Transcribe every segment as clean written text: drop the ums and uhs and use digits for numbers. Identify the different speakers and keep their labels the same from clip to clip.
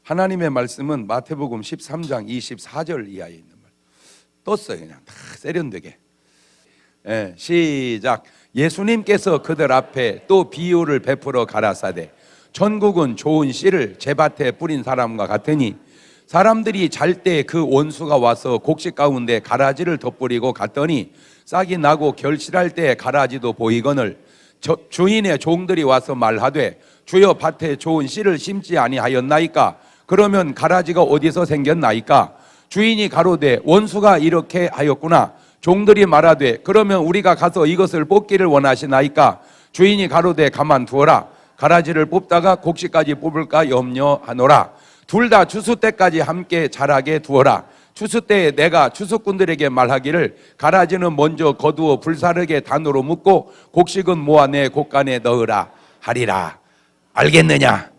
Speaker 1: 하나님의 말씀은 마태복음 13장 24절 이하에 있는 말 떴어요. 그냥 다 세련되게. 시작. 예수님께서 그들 앞에 또 비유를 베풀어 가라사대 천국은 좋은 씨를 제밭에 뿌린 사람과 같으니 사람들이 잘 때 그 원수가 와서 곡식 가운데 가라지를 덧뿌리고 갔더니 싹이 나고 결실할 때 가라지도 보이거늘 주인의 종들이 와서 말하되 주여 밭에 좋은 씨를 심지 아니하였나이까? 그러면 가라지가 어디서 생겼나이까? 주인이 가로되 원수가 이렇게 하였구나. 종들이 말하되 그러면 우리가 가서 이것을 뽑기를 원하시나이까? 주인이 가로되 가만두어라. 가라지를 뽑다가 곡식까지 뽑을까 염려하노라. 둘 다 추수 때까지 함께 자라게 두어라. 추수 때에 내가 추수꾼들에게 말하기를 가라지는 먼저 거두어 불사르게 단으로 묶고 곡식은 모아 내 곡간에 넣으라 하리라. 알겠느냐?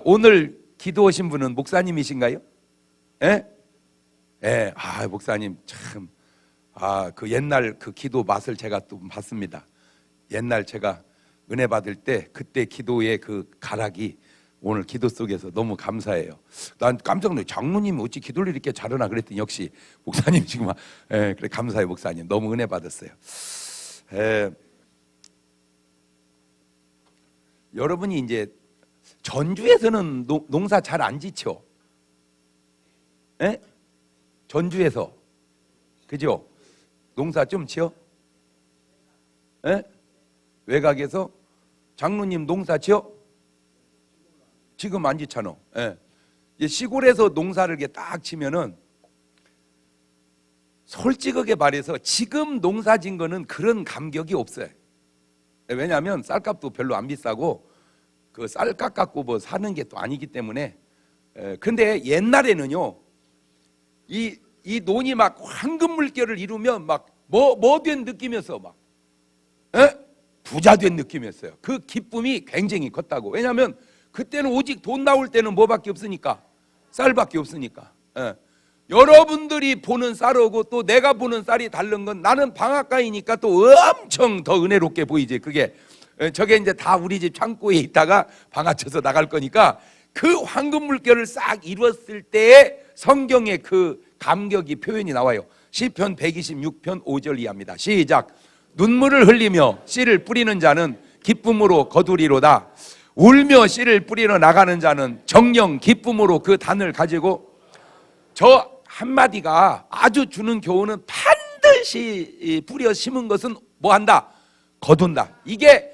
Speaker 1: 오늘 기도 오신 분은 목사님이신가요? 예? 예. 목사님 참 그 옛날 그 기도 맛을 제가 또 봤습니다. 옛날 제가 은혜 받을 때 그때 기도의 그 가락이 오늘 기도 속에서 너무 감사해요. 난 깜짝 놀래. 장로님이 어찌 기도를 이렇게 잘하나 그랬더니 역시 목사님 지금 그래 감사해요. 목사님 너무 은혜 받았어요. 여러분이 이제 전주에서는 농사 잘 안 짓죠? 예? 전주에서 그죠? 농사 좀 지어? 예? 외곽에서 장로님 농사 지어? 지금 안 짓잖아. 예. 시골에서 농사를 이렇게 딱 치면은 솔직하게 말해서 지금 농사 진 거는 그런 감격이 없어요. 왜냐하면 쌀값도 별로 안 비싸고 그 쌀값 갖고 뭐 사는 게 또 아니기 때문에. 근데 옛날에는요 이 논이 막 황금 물결을 이루면 막 뭐 된 느낌이었어. 막 부자 된 느낌이었어요. 그 기쁨이 굉장히 컸다고. 왜냐하면 그때는 오직 돈 나올 때는 뭐밖에 없으니까 쌀밖에 없으니까. 여러분들이 보는 쌀하고 또 내가 보는 쌀이 다른 건 나는 방앗간이니까 또 엄청 더 은혜롭게 보이지. 그게 저게 이제 다 우리 집 창고에 있다가 방아쳐서 나갈 거니까 그 황금 물결을 싹 이뤘을 때의 성경의 그 감격이 표현이 나와요. 시편 126편 5절 이하입니다. 시작. 눈물을 흘리며 씨를 뿌리는 자는 기쁨으로 거두리로다. 울며 씨를 뿌리러 나가는 자는 정령 기쁨으로 그 단을 가지고. 저 한마디가 아주 주는 교훈은 반드시 뿌려 심은 것은 뭐한다? 거둔다. 이게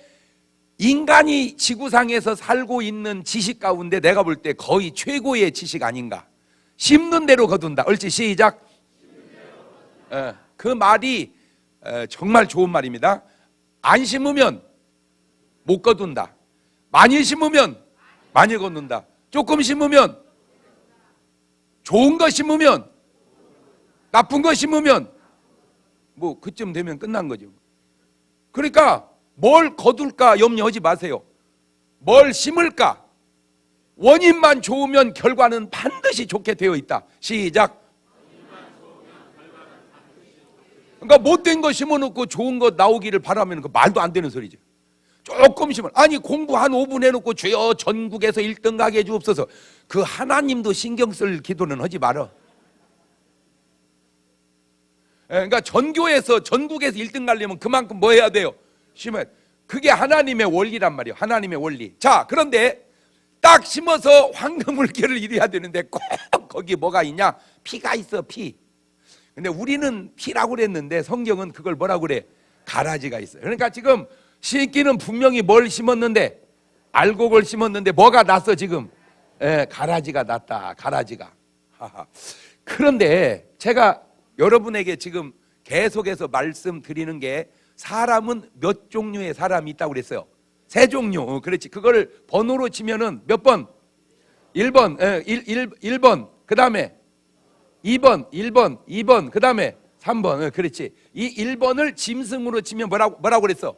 Speaker 1: 인간이 지구상에서 살고 있는 지식 가운데 내가 볼 때 거의 최고의 지식 아닌가. 심는 대로 거둔다. 옳지 시작. 그 말이 정말 좋은 말입니다. 안 심으면 못 거둔다. 많이 심으면 많이 거둔다. 조금 심으면 좋은 거 심으면 나쁜 거 심으면 뭐 그쯤 되면 끝난 거죠. 그러니까 뭘 거둘까 염려하지 마세요. 뭘 심을까? 원인만 좋으면 결과는 반드시 좋게 되어 있다. 시작. 그러니까 못된 거 심어놓고 좋은 거 나오기를 바라면 그 말도 안 되는 소리죠. 조금 심어. 아니 공부 한 5분 해놓고 주여 전국에서 1등 가게 해주옵소서. 그 하나님도 신경 쓸 기도는 하지 말어. 그러니까 전교에서 전국에서 1등 가려면 그만큼 뭐 해야 돼요? 심어야. 그게 하나님의 원리란 말이에요. 하나님의 원리. 자, 그런데 딱 심어서 황금 물결을 이뤄야 되는데 꼭 거기 뭐가 있냐? 피가 있어. 피. 근데 우리는 피라고 그랬는데 성경은 그걸 뭐라고 그래? 가라지가 있어요. 그러니까 지금 심기는 분명히 뭘 심었는데 알곡을 심었는데 뭐가 났어 지금? 가라지가 났다. 가라지가. 그런데 제가 여러분에게 지금 계속해서 말씀드리는 게 사람은 몇 종류의 사람이 있다고 그랬어요? 3종류. 그렇지. 그거를 번호로 치면은 몇 번? 1번. 1번. 그 다음에 2번. 1번. 2번. 그 다음에 3번. 그렇지. 이 1번을 짐승으로 치면 뭐라고 그랬어?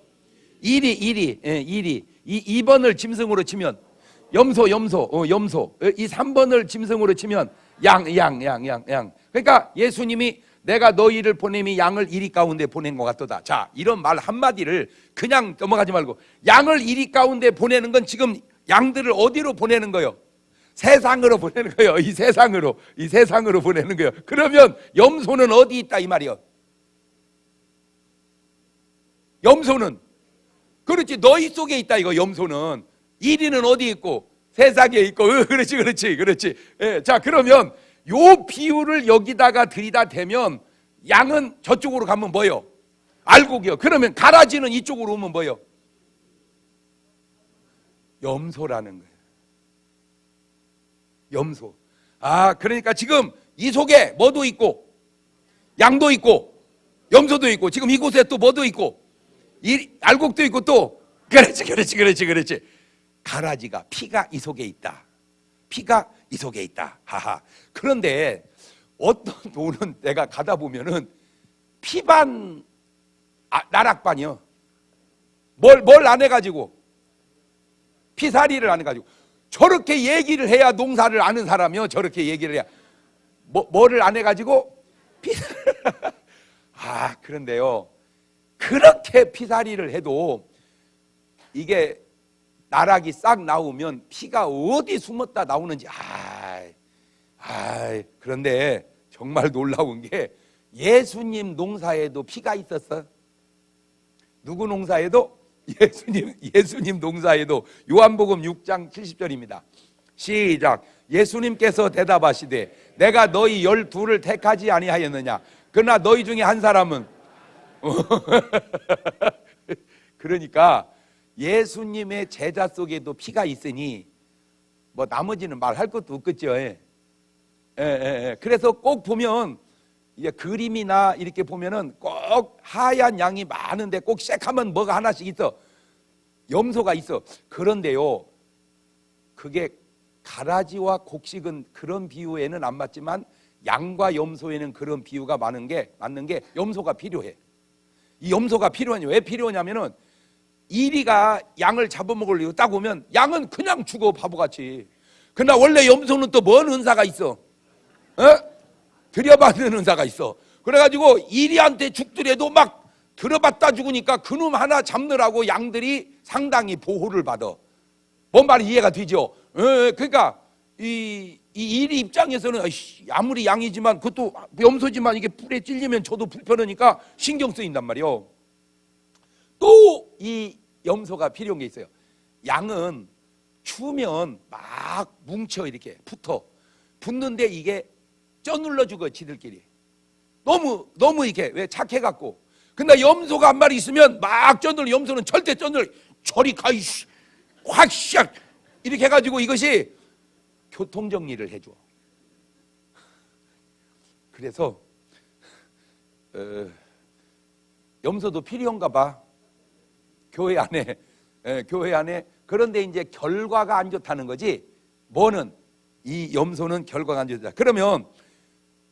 Speaker 1: 1이. 1이. 이 2번을 짐승으로 치면 염소. 이 3번을 짐승으로 치면 양. 그러니까 예수님이 내가 너희를 보냄이 양을 이리 가운데 보낸 것 같도다. 자, 이런 말 한마디를 그냥 넘어가지 말고 양을 이리 가운데 보내는 건 지금 양들을 어디로 보내는 거예요? 세상으로 보내는 거예요. 이 세상으로 보내는 거예요. 그러면 염소는 어디 있다 이 말이요? 염소는 그렇지 너희 속에 있다 이거. 염소는 이리는 어디 있고 세상에 있고. 그렇지. 예, 자 그러면 요 비유를 여기다가 들이다 대면 양은 저쪽으로 가면 뭐요? 알곡이요. 그러면 가라지는 이쪽으로 오면 뭐요? 염소라는 거예요. 염소. 아 그러니까 지금 이 속에 뭐도 있고 양도 있고 염소도 있고 지금 이곳에 또 뭐도 있고 이 알곡도 있고 또 그렇지. 가라지가 피가 이 속에 있다. 피가 이 속에 있다. 하하. 그런데 어떤 돈은 내가 가다 보면은 피반 나락반이요. 뭘 안 해가지고 피사리를 안 해가지고 저렇게 얘기를 해야 농사를 아는 사람이요. 저렇게 얘기를 해야 뭐를 안 해가지고 그런데요. 그렇게 피사리를 해도 이게 나락이 싹 나오면 피가 어디 숨었다 나오는지 그런데 정말 놀라운 게 예수님 농사에도 피가 있었어. 누구 농사에도? 예수님 농사에도. 요한복음 6장 70절입니다. 시작. 예수님께서 대답하시되 내가 너희 12를 택하지 아니하였느냐? 그러나 너희 중에 한 사람은 그러니까 예수님의 제자 속에도 피가 있으니 뭐 나머지는 말할 것도 없겠죠. 그래서 꼭 보면 이게 그림이나 이렇게 보면은 꼭 하얀 양이 많은데 꼭 색하면 뭐가 하나씩 있어. 염소가 있어. 그런데요, 그게 가라지와 곡식은 그런 비유에는 안 맞지만 양과 염소에는 그런 비유가 맞는 게 염소가 필요해. 이 염소가 필요하냐? 왜 필요하냐면은 이리가 양을 잡아먹으려고 딱 오면 양은 그냥 죽어 바보같이. 그러나 원래 염소는 또 뭔 은사가 있어? 들여받는 은사가 있어. 그래가지고 이리한테 죽더라도 막 들어받다 죽으니까 그놈 하나 잡느라고 양들이 상당히 보호를 받아. 뭔 말이 이해가 되죠? 그러니까 이 이리 입장에서는 아무리 양이지만 그것도 염소지만 이게 뿔에 찔리면 저도 불편하니까 신경 쓰인단 말이요. 또 이 염소가 필요한 게 있어요. 양은 추우면 막 뭉쳐 이렇게 붙는데 이게 쪄눌러 죽어 지들끼리. 너무 이렇게 왜 착해갖고. 근데 염소가 한 마리 있으면 막 쪄눌러. 염소는 절대 쪄눌러. 저리 가 확 샥 이렇게 해가지고 이것이 교통정리를 해줘. 그래서 염소도 필요한가 봐. 교회 안에. 그런데 이제 결과가 안 좋다는 거지. 뭐는 이 염소는 결과가 안 좋다. 그러면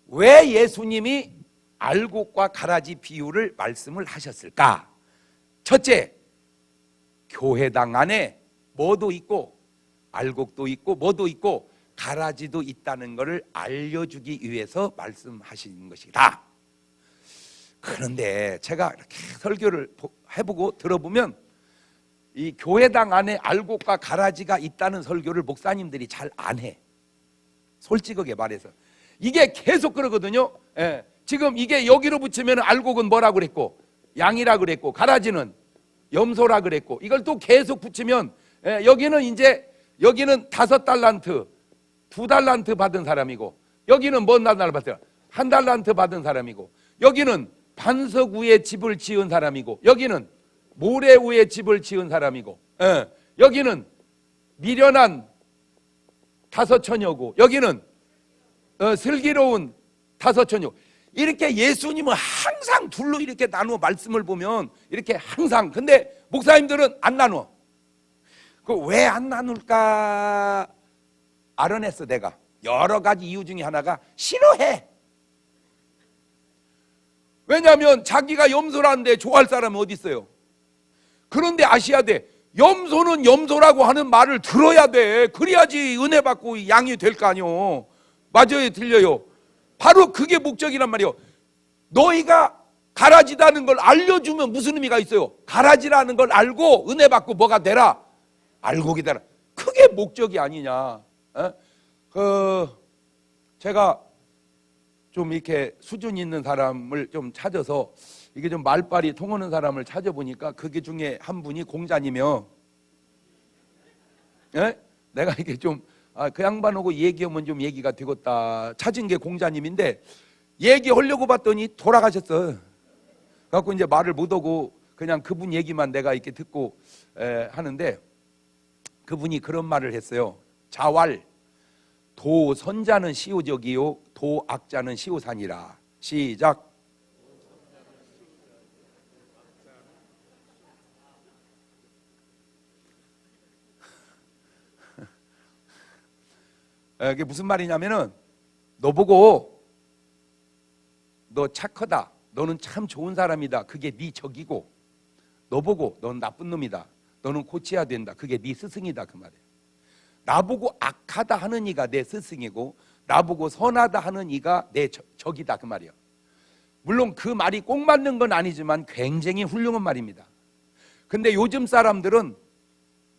Speaker 1: 왜 예수님이 알곡과 가라지 비유를 말씀을 하셨을까? 첫째, 교회당 안에 뭐도 있고 알곡도 있고 뭐도 있고 가라지도 있다는 것을 알려주기 위해서 말씀하신 것이다. 그런데 제가 이렇게 설교를 해보고 들어보면 이 교회당 안에 알곡과 가라지가 있다는 설교를 목사님들이 잘 안 해. 솔직하게 말해서 이게 계속 그러거든요. 지금 이게 여기로 붙이면 알곡은 뭐라고 그랬고 양이라 그랬고 가라지는 염소라 그랬고 이걸 또 계속 붙이면 여기는 5달란트 2달란트 받은 사람이고 여기는 뭔 달란트 받았어요? 1달란트 받은 사람이고 여기는 반석 위에 집을 지은 사람이고 여기는 모래 위에 집을 지은 사람이고 여기는 미련한 5처녀고 여기는 슬기로운 5처녀. 이렇게 예수님은 항상 둘로 이렇게 나누어 말씀을 보면 이렇게 항상. 근데 목사님들은 안 나누어. 그 왜 안 나눌까 알아냈어. 내가 여러 가지 이유 중에 하나가 싫어해. 왜냐하면 자기가 염소라는데 좋아할 사람은 어디 있어요? 그런데 아셔야 돼. 염소는 염소라고 하는 말을 들어야 돼. 그래야지 은혜 받고 양이 될 거 아니요. 맞아요, 들려요. 바로 그게 목적이란 말이에요. 너희가 가라지다는 걸 알려주면 무슨 의미가 있어요? 가라지라는 걸 알고 은혜 받고 뭐가 되라? 알곡이 되라. 그게 목적이 아니냐. 제가 좀 이렇게 수준 있는 사람을 좀 찾아서 이게 좀 말빨이 통하는 사람을 찾아보니까 그게 중에 한 분이 공자님이요. 예? 내가 이게 좀 그 양반하고 얘기하면 좀 얘기가 되겠다 찾은 게 공자님인데 얘기하려고 봤더니 돌아가셨어. 그래갖고 이제 말을 못하고 그냥 그분 얘기만 내가 이렇게 듣고 하는데 그분이 그런 말을 했어요. 자왈 도선자는 시오적이요 도악자는 시오산이라. 시작. 이게 무슨 말이냐면은 너 보고 너 착하다, 너는 참 좋은 사람이다, 그게 네 적이고, 너 보고 넌 나쁜 놈이다, 너는 고쳐야 된다, 그게 네 스승이다 그 말이에요. 나보고 악하다 하는 이가 내 스승이고 나보고 선하다 하는 이가 내 적이다 그 말이에요. 물론 그 말이 꼭 맞는 건 아니지만 굉장히 훌륭한 말입니다. 근데 요즘 사람들은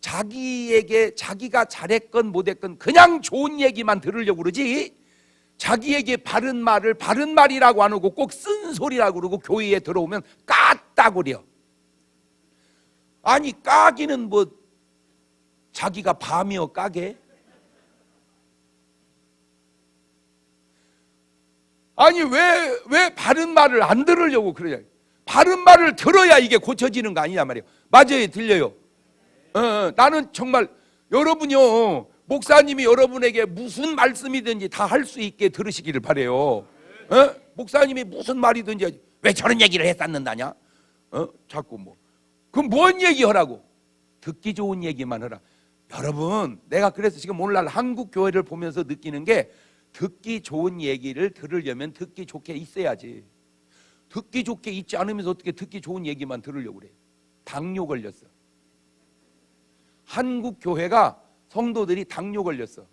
Speaker 1: 자기에게 자기가 잘했건 못했건 그냥 좋은 얘기만 들으려고 그러지, 자기에게 바른 말을 바른 말이라고 안 하고 꼭 쓴소리라고 그러고 교회에 들어오면 깠다고 그래요. 아니 까기는 뭐 자기가 밤이여 까게? 아니 왜 바른 말을 안 들으려고 그래요? 바른 말을 들어야 이게 고쳐지는 거 아니냐 말이에요. 맞아요, 들려요. 나는 정말 여러분이요, 목사님이 여러분에게 무슨 말씀이든지 다 할 수 있게 들으시기를 바래요. 목사님이 무슨 말이든지 왜 저런 얘기를 했었는다냐? 자꾸 뭐 그럼 뭔 얘기 하라고? 듣기 좋은 얘기만 하라. 여러분, 내가 그래서 지금 오늘날 한국 교회를 보면서 느끼는 게 듣기 좋은 얘기를 들으려면 듣기 좋게 있어야지. 듣기 좋게 있지 않으면서 어떻게 듣기 좋은 얘기만 들으려고 그래? 당뇨 걸렸어. 한국 교회가 성도들이 당뇨 걸렸어.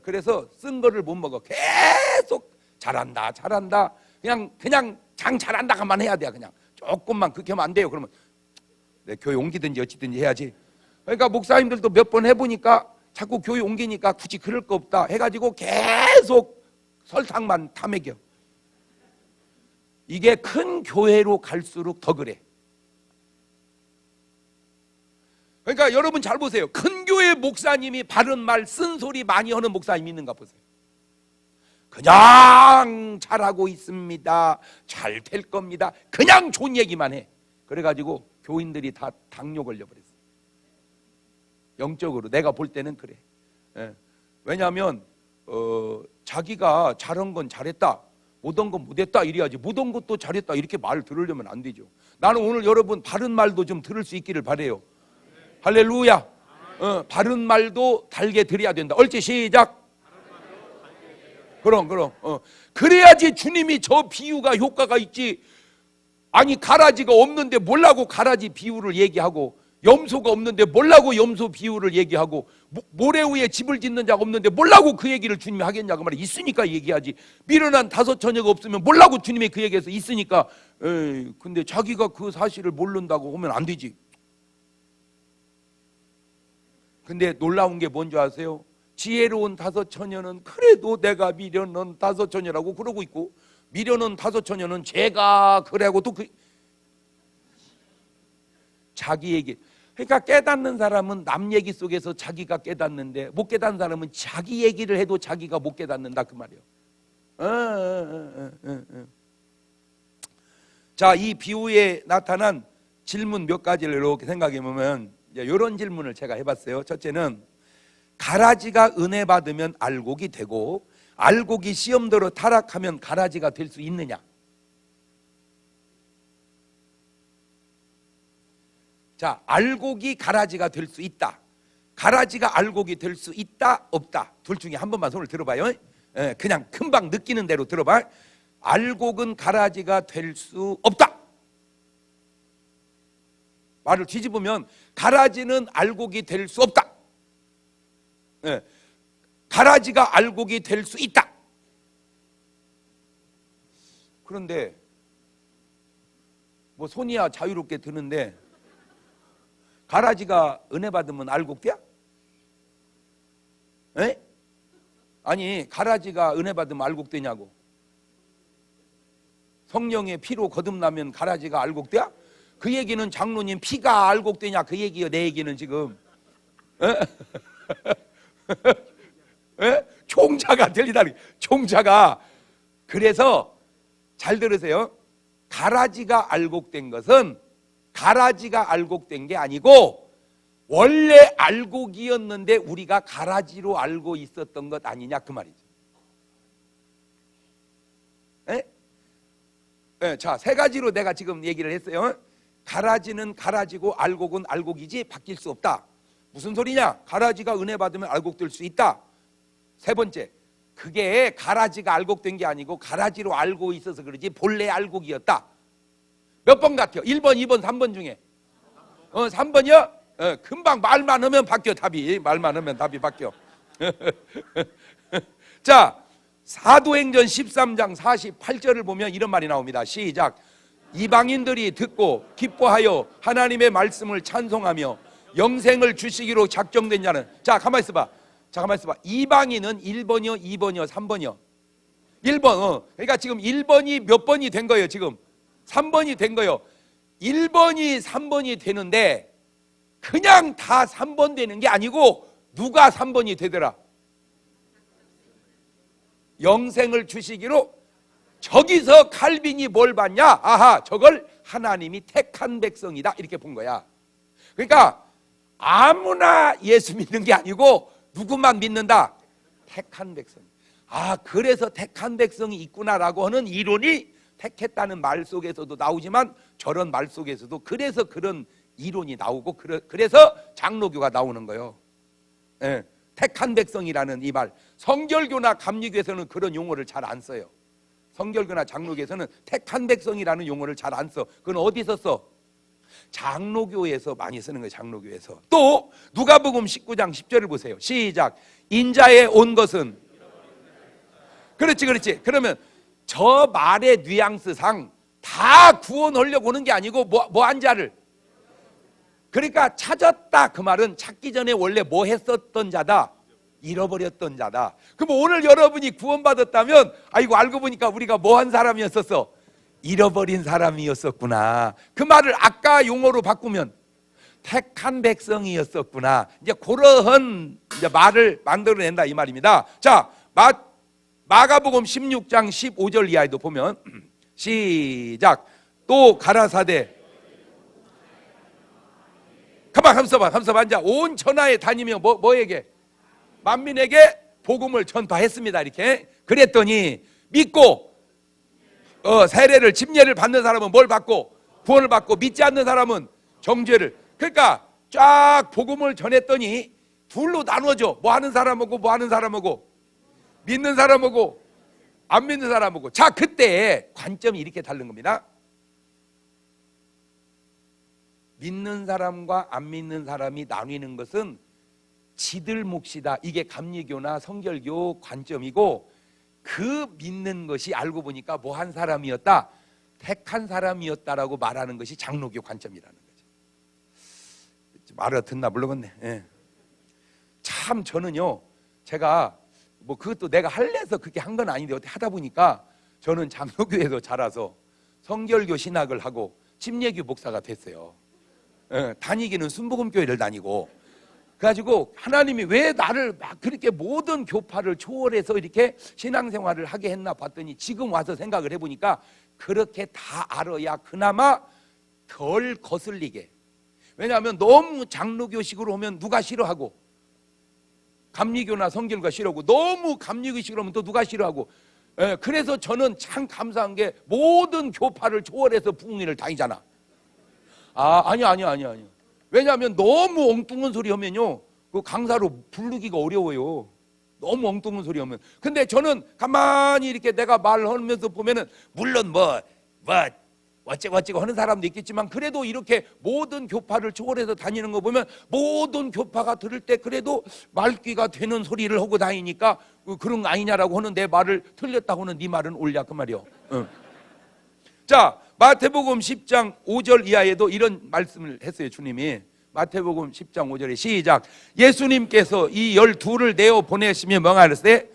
Speaker 1: 그래서 쓴 거를 못 먹어. 계속 잘한다 잘한다, 그냥 장 잘한다가만 해야 돼. 그냥 조금만 그렇게 하면 안 돼요. 그러면 내 교회 옮기든지 어찌든지 해야지. 그러니까 목사님들도 몇 번 해보니까 자꾸 교회 옮기니까 굳이 그럴 거 없다 해가지고 계속 설탕만 타먹여. 이게 큰 교회로 갈수록 더 그래. 그러니까 여러분 잘 보세요. 큰 교회 목사님이 바른 말 쓴소리 많이 하는 목사님 있는가 보세요. 그냥 잘하고 있습니다, 잘 될 겁니다, 그냥 좋은 얘기만 해. 그래가지고 교인들이 다 당뇨 걸려버렸어. 영적으로 내가 볼 때는 그래. 왜냐하면 자기가 잘한 건 잘했다, 못한 건 못했다 이래야지, 못한 것도 잘했다 이렇게 말을 들으려면 안 되죠. 나는 오늘 여러분 바른 말도 좀 들을 수 있기를 바래요. 할렐루야. 바른 말도 달게 드려야 된다. 옳지, 시작. 그럼 그래야지 주님이 저 비유가 효과가 있지. 아니 가라지가 없는데 뭘라고 가라지 비유를 얘기하고, 염소가 없는데 뭘라고 염소 비유를 얘기하고, 모래 위에 집을 짓는 자가 없는데 뭘라고 그 얘기를 주님이 하겠냐고 말이야. 있으니까 얘기하지. 미련한 다섯 처녀가 없으면 뭘라고 주님이 그 얘기해서 있으니까. 근데 자기가 그 사실을 모른다고 하면 안 되지. 근데 놀라운 게 뭔지 아세요? 지혜로운 다섯 처녀는 그래도 내가 미련한 다섯 처녀라고 그러고 있고, 미련한 다섯 처녀는 제가 그래고 또 자기 얘기. 그러니까 깨닫는 사람은 남 얘기 속에서 자기가 깨닫는데, 못 깨닫는 사람은 자기 얘기를 해도 자기가 못 깨닫는다 그 말이에요. 자, 이 비유에 나타난 질문 몇 가지를 이렇게 생각해 보면 이런 질문을 제가 해봤어요. 첫째는 가라지가 은혜 받으면 알곡이 되고, 알곡이 시험대로 타락하면 가라지가 될 수 있느냐? 자, 알곡이 가라지가 될 수 있다, 가라지가 알곡이 될 수 있다 없다, 둘 중에 한 번만 손을 들어봐요. 그냥 금방 느끼는 대로 들어봐. 알곡은 가라지가 될 수 없다. 말을 뒤집으면 가라지는 알곡이 될 수 없다. 가라지가 알곡이 될 수 있다. 그런데 뭐 손이야 자유롭게 드는데 가라지가 은혜 받으면 알곡 돼야? 아니 가라지가 은혜 받으면 알곡되냐고. 성령의 피로 거듭나면 가라지가 알곡돼? 그 얘기는 장로님 피가 알곡되냐 그 얘기요. 내 얘기는 지금 총자가 들리다니. 총자가. 그래서 잘 들으세요. 가라지가 알곡된 것은 가라지가 알곡된 게 아니고 원래 알곡이었는데 우리가 가라지로 알고 있었던 것 아니냐 그 말이죠. 자, 세 가지로 내가 지금 얘기를 했어요. 가라지는 가라지고 알곡은 알곡이지 바뀔 수 없다. 무슨 소리냐? 가라지가 은혜 받으면 알곡될 수 있다. 세 번째, 그게 가라지가 알곡된 게 아니고 가라지로 알고 있어서 그러지 본래 알곡이었다. 몇 번 같아요? 1번, 2번, 3번 중에 3번이요? 금방 말만 하면 바뀌어. 답이 말만 하면 답이 바뀌어. 자, 사도행전 13장 48절을 보면 이런 말이 나옵니다. 시작. 이방인들이 듣고 기뻐하여 하나님의 말씀을 찬송하며 영생을 주시기로 작정된 자는. 자, 가만히 있어봐. 이방인은 1번이요 2번이요 3번이요 1번. 그러니까 지금 1번이 몇 번이 된 거예요. 지금 3번이 된 거예요. 1번이 3번이 되는데 그냥 다 3번 되는 게 아니고 누가 3번이 되더라? 영생을 주시기로. 저기서 칼빈이 뭘 봤냐? 아하, 저걸 하나님이 택한 백성이다 이렇게 본 거야. 그러니까 아무나 예수 믿는 게 아니고 누구만 믿는다? 택한 백성. 아, 그래서 택한 백성이 있구나라고 하는 이론이 택했다는 말 속에서도 나오지만 저런 말 속에서도 그래서 그런 이론이 나오고 그래서 장로교가 나오는 거예요. 택한 백성이라는 이 말. 성결교나 감리교에서는 그런 용어를 잘 안 써요. 성결교나 장로교에서는 택한 백성이라는 용어를 잘 안 써. 그건 어디서 써? 장로교에서 많이 쓰는 거예요. 장로교에서. 또 누가복음 19장 10절을 보세요. 시작. 인자에 온 것은. 그렇지. 그러면 저 말의 뉘앙스상 다 구원하려고 오는 게 아니고 뭐한 자를. 그러니까 찾았다 그 말은 찾기 전에 원래 뭐 했었던 자다? 잃어버렸던 자다. 그럼 오늘 여러분이 구원받았다면 아이고 알고 보니까 우리가 뭐 한 사람이었었어? 잃어버린 사람이었었구나. 그 말을 아까 용어로 바꾸면 택한 백성이었었구나. 이제 그러한 이제 말을 만들어낸다 이 말입니다. 자, 마가복음 16장 15절 이하에도 보면 시작. 또 가라사대. 가만 봐. 앉아. 온 천하에 다니며 뭐에게? 만민에게 복음을 전파했습니다. 이렇게. 그랬더니 믿고 세례를 침례를 받는 사람은 뭘 받고? 구원을 받고, 믿지 않는 사람은 정죄를. 그러니까 쫙 복음을 전했더니 둘로 나눠져. 뭐 하는 사람하고 뭐 하는 사람하고, 믿는 사람하고 안 믿는 사람하고. 자, 그때 관점이 이렇게 다른 겁니다. 믿는 사람과 안 믿는 사람이 나뉘는 것은 지들 몫이다. 이게 감리교나 성결교 관점이고, 그 믿는 것이 알고 보니까 뭐 한 사람이었다? 택한 사람이었다라고 말하는 것이 장로교 관점이라는 거죠. 말을 듣나 모르겠네. 예. 참 저는요, 제가 뭐 그것도 내가 할래서 그렇게 한 건 아닌데 어떻게 하다 보니까 저는 장로교에서 자라서 성결교 신학을 하고 침례교 목사가 됐어요. 다니기는 순복음교회를 다니고. 그래가지고 하나님이 왜 나를 막 그렇게 모든 교파를 초월해서 이렇게 신앙생활을 하게 했나 봤더니 지금 와서 생각을 해보니까 그렇게 다 알아야 그나마 덜 거슬리게. 왜냐하면 너무 장로교식으로 오면 누가 싫어하고, 감리교나 성결교가 싫어하고, 너무 감리교식으로 오면 또 누가 싫어하고. 그래서 저는 참 감사한 게 모든 교파를 초월해서 부흥회를 다니잖아. 아니야. 왜냐하면 너무 엉뚱한 소리 하면요, 그 강사로 부르기가 어려워요. 너무 엉뚱한 소리 하면. 근데 저는 가만히 이렇게 내가 말하면서 보면은 물론 어찌고 하는 사람도 있겠지만 그래도 이렇게 모든 교파를 초월해서 다니는 거 보면 모든 교파가 들을 때 그래도 말귀가 되는 소리를 하고 다니니까 그런 거 아니냐라고 하는 내 말을 틀렸다고 하는 네 말은 옳냐 그 말이요. 자, 마태복음 10장 5절 이하에도 이런 말씀을 했어요. 주님이 마태복음 10장 5절에 시작. 예수님께서 이 12를 내어 보내시며 명하시되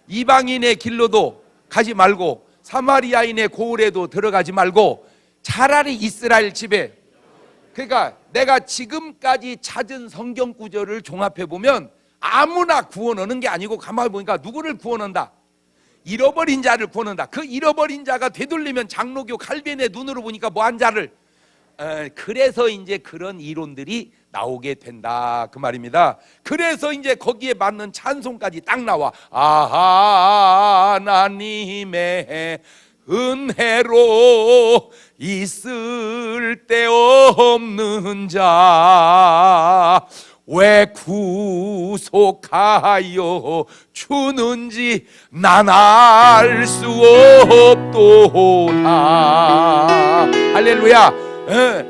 Speaker 1: 이방인의 길로도 가지 말고 사마리아인의 고을에도 들어가지 말고 차라리 이스라엘 집에. 그러니까 내가 지금까지 찾은 성경 구절을 종합해 보면 아무나 구원하는 게 아니고 가만히 보니까 누구를 구원한다? 잃어버린 자를 구원한다. 그 잃어버린 자가 되돌리면 장로교 칼빈의 눈으로 보니까 뭐한 자를. 그래서 이제 그런 이론들이 나오게 된다 그 말입니다. 그래서 이제 거기에 맞는 찬송까지 딱 나와. 하나님의 은혜로 있을 데 없는 자 왜 구속하여 주는지 난 알 수 없도다. 할렐루야.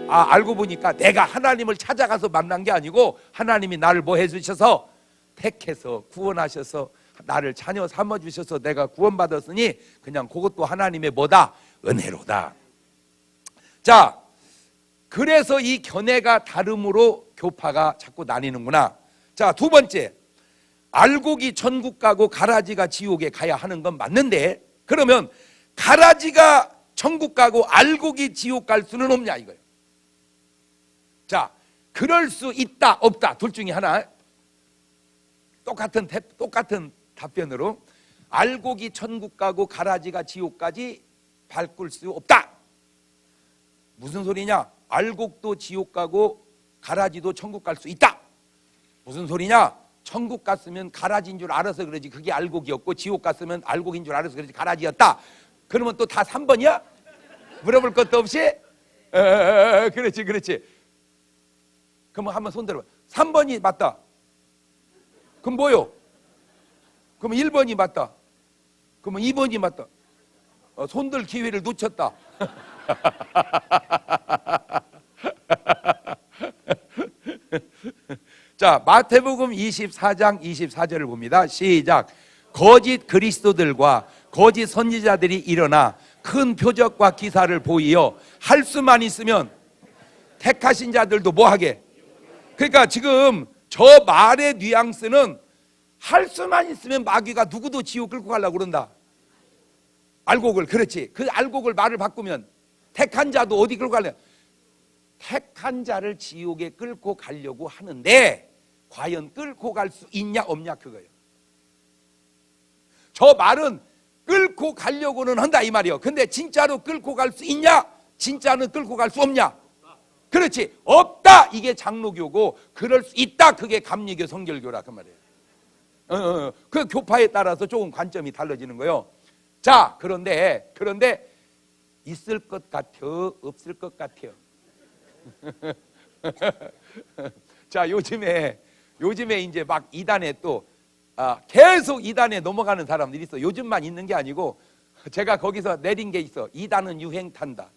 Speaker 1: 알고 보니까 내가 하나님을 찾아가서 만난 게 아니고 하나님이 나를 뭐 해주셔서 택해서 구원하셔서 나를 자녀 삼아주셔서 내가 구원받았으니 그냥 그것도 하나님의 뭐다? 은혜로다. 자, 그래서 이 견해가 다름으로 교파가 자꾸 나뉘는구나. 자, 두 번째, 알곡이 천국 가고 가라지가 지옥에 가야 하는 건 맞는데 그러면 가라지가 천국 가고 알곡이 지옥 갈 수는 없냐 이거예요. 자, 그럴 수 있다 없다 둘 중에 하나. 똑같은 답변으로 알곡이 천국 가고 가라지가 지옥까지 밟을 수 없다. 무슨 소리냐? 알곡도 지옥 가고 가라지도 천국 갈 수 있다. 무슨 소리냐? 천국 갔으면 가라지인 줄 알아서 그러지 그게 알곡이었고 지옥 갔으면 알곡인 줄 알아서 그러지 가라지였다. 그러면 또 다 3번이야? 물어볼 것도 없이? 그렇지. 그러면 한번 손 들어봐. 3번이 맞다. 그럼 뭐요? 그러면 1번이 맞다. 그러면 2번이 맞다. 손들 기회를 놓쳤다. 자, 마태복음 24장 24절을 봅니다. 시작. 거짓 그리스도들과 거짓 선지자들이 일어나 큰 표적과 기사를 보이어 할 수만 있으면 택하신 자들도 뭐하게. 그러니까 지금 저 말의 뉘앙스는 할 수만 있으면 마귀가 누구도 지옥 끌고 가려고 그런다. 알곡을. 그렇지. 그 알곡을 말을 바꾸면 택한 자도 어디 끌고 가려. 택한 자를 지옥에 끌고 가려고 하는데 과연 끌고 갈 수 있냐 없냐 그거예요. 저 말은 끌고 가려고는 한다 이 말이에요. 근데 진짜로 끌고 갈 수 있냐? 진짜는 끌고 갈 수 없냐? 그렇지. 없다 이게 장로교고 그럴 수 있다 그게 감리교 성결교라 그 말이에요. 그 교파에 따라서 조금 관점이 달라지는 거예요. 자, 그런데 있을 것 같아요? 없을 것 같아요? 자, 요즘에 이제 막 이단에 또 계속 이단에 넘어가는 사람들이 있어. 요즘만 있는 게 아니고 제가 거기서 내린 게 있어. 이단은 유행 탄다.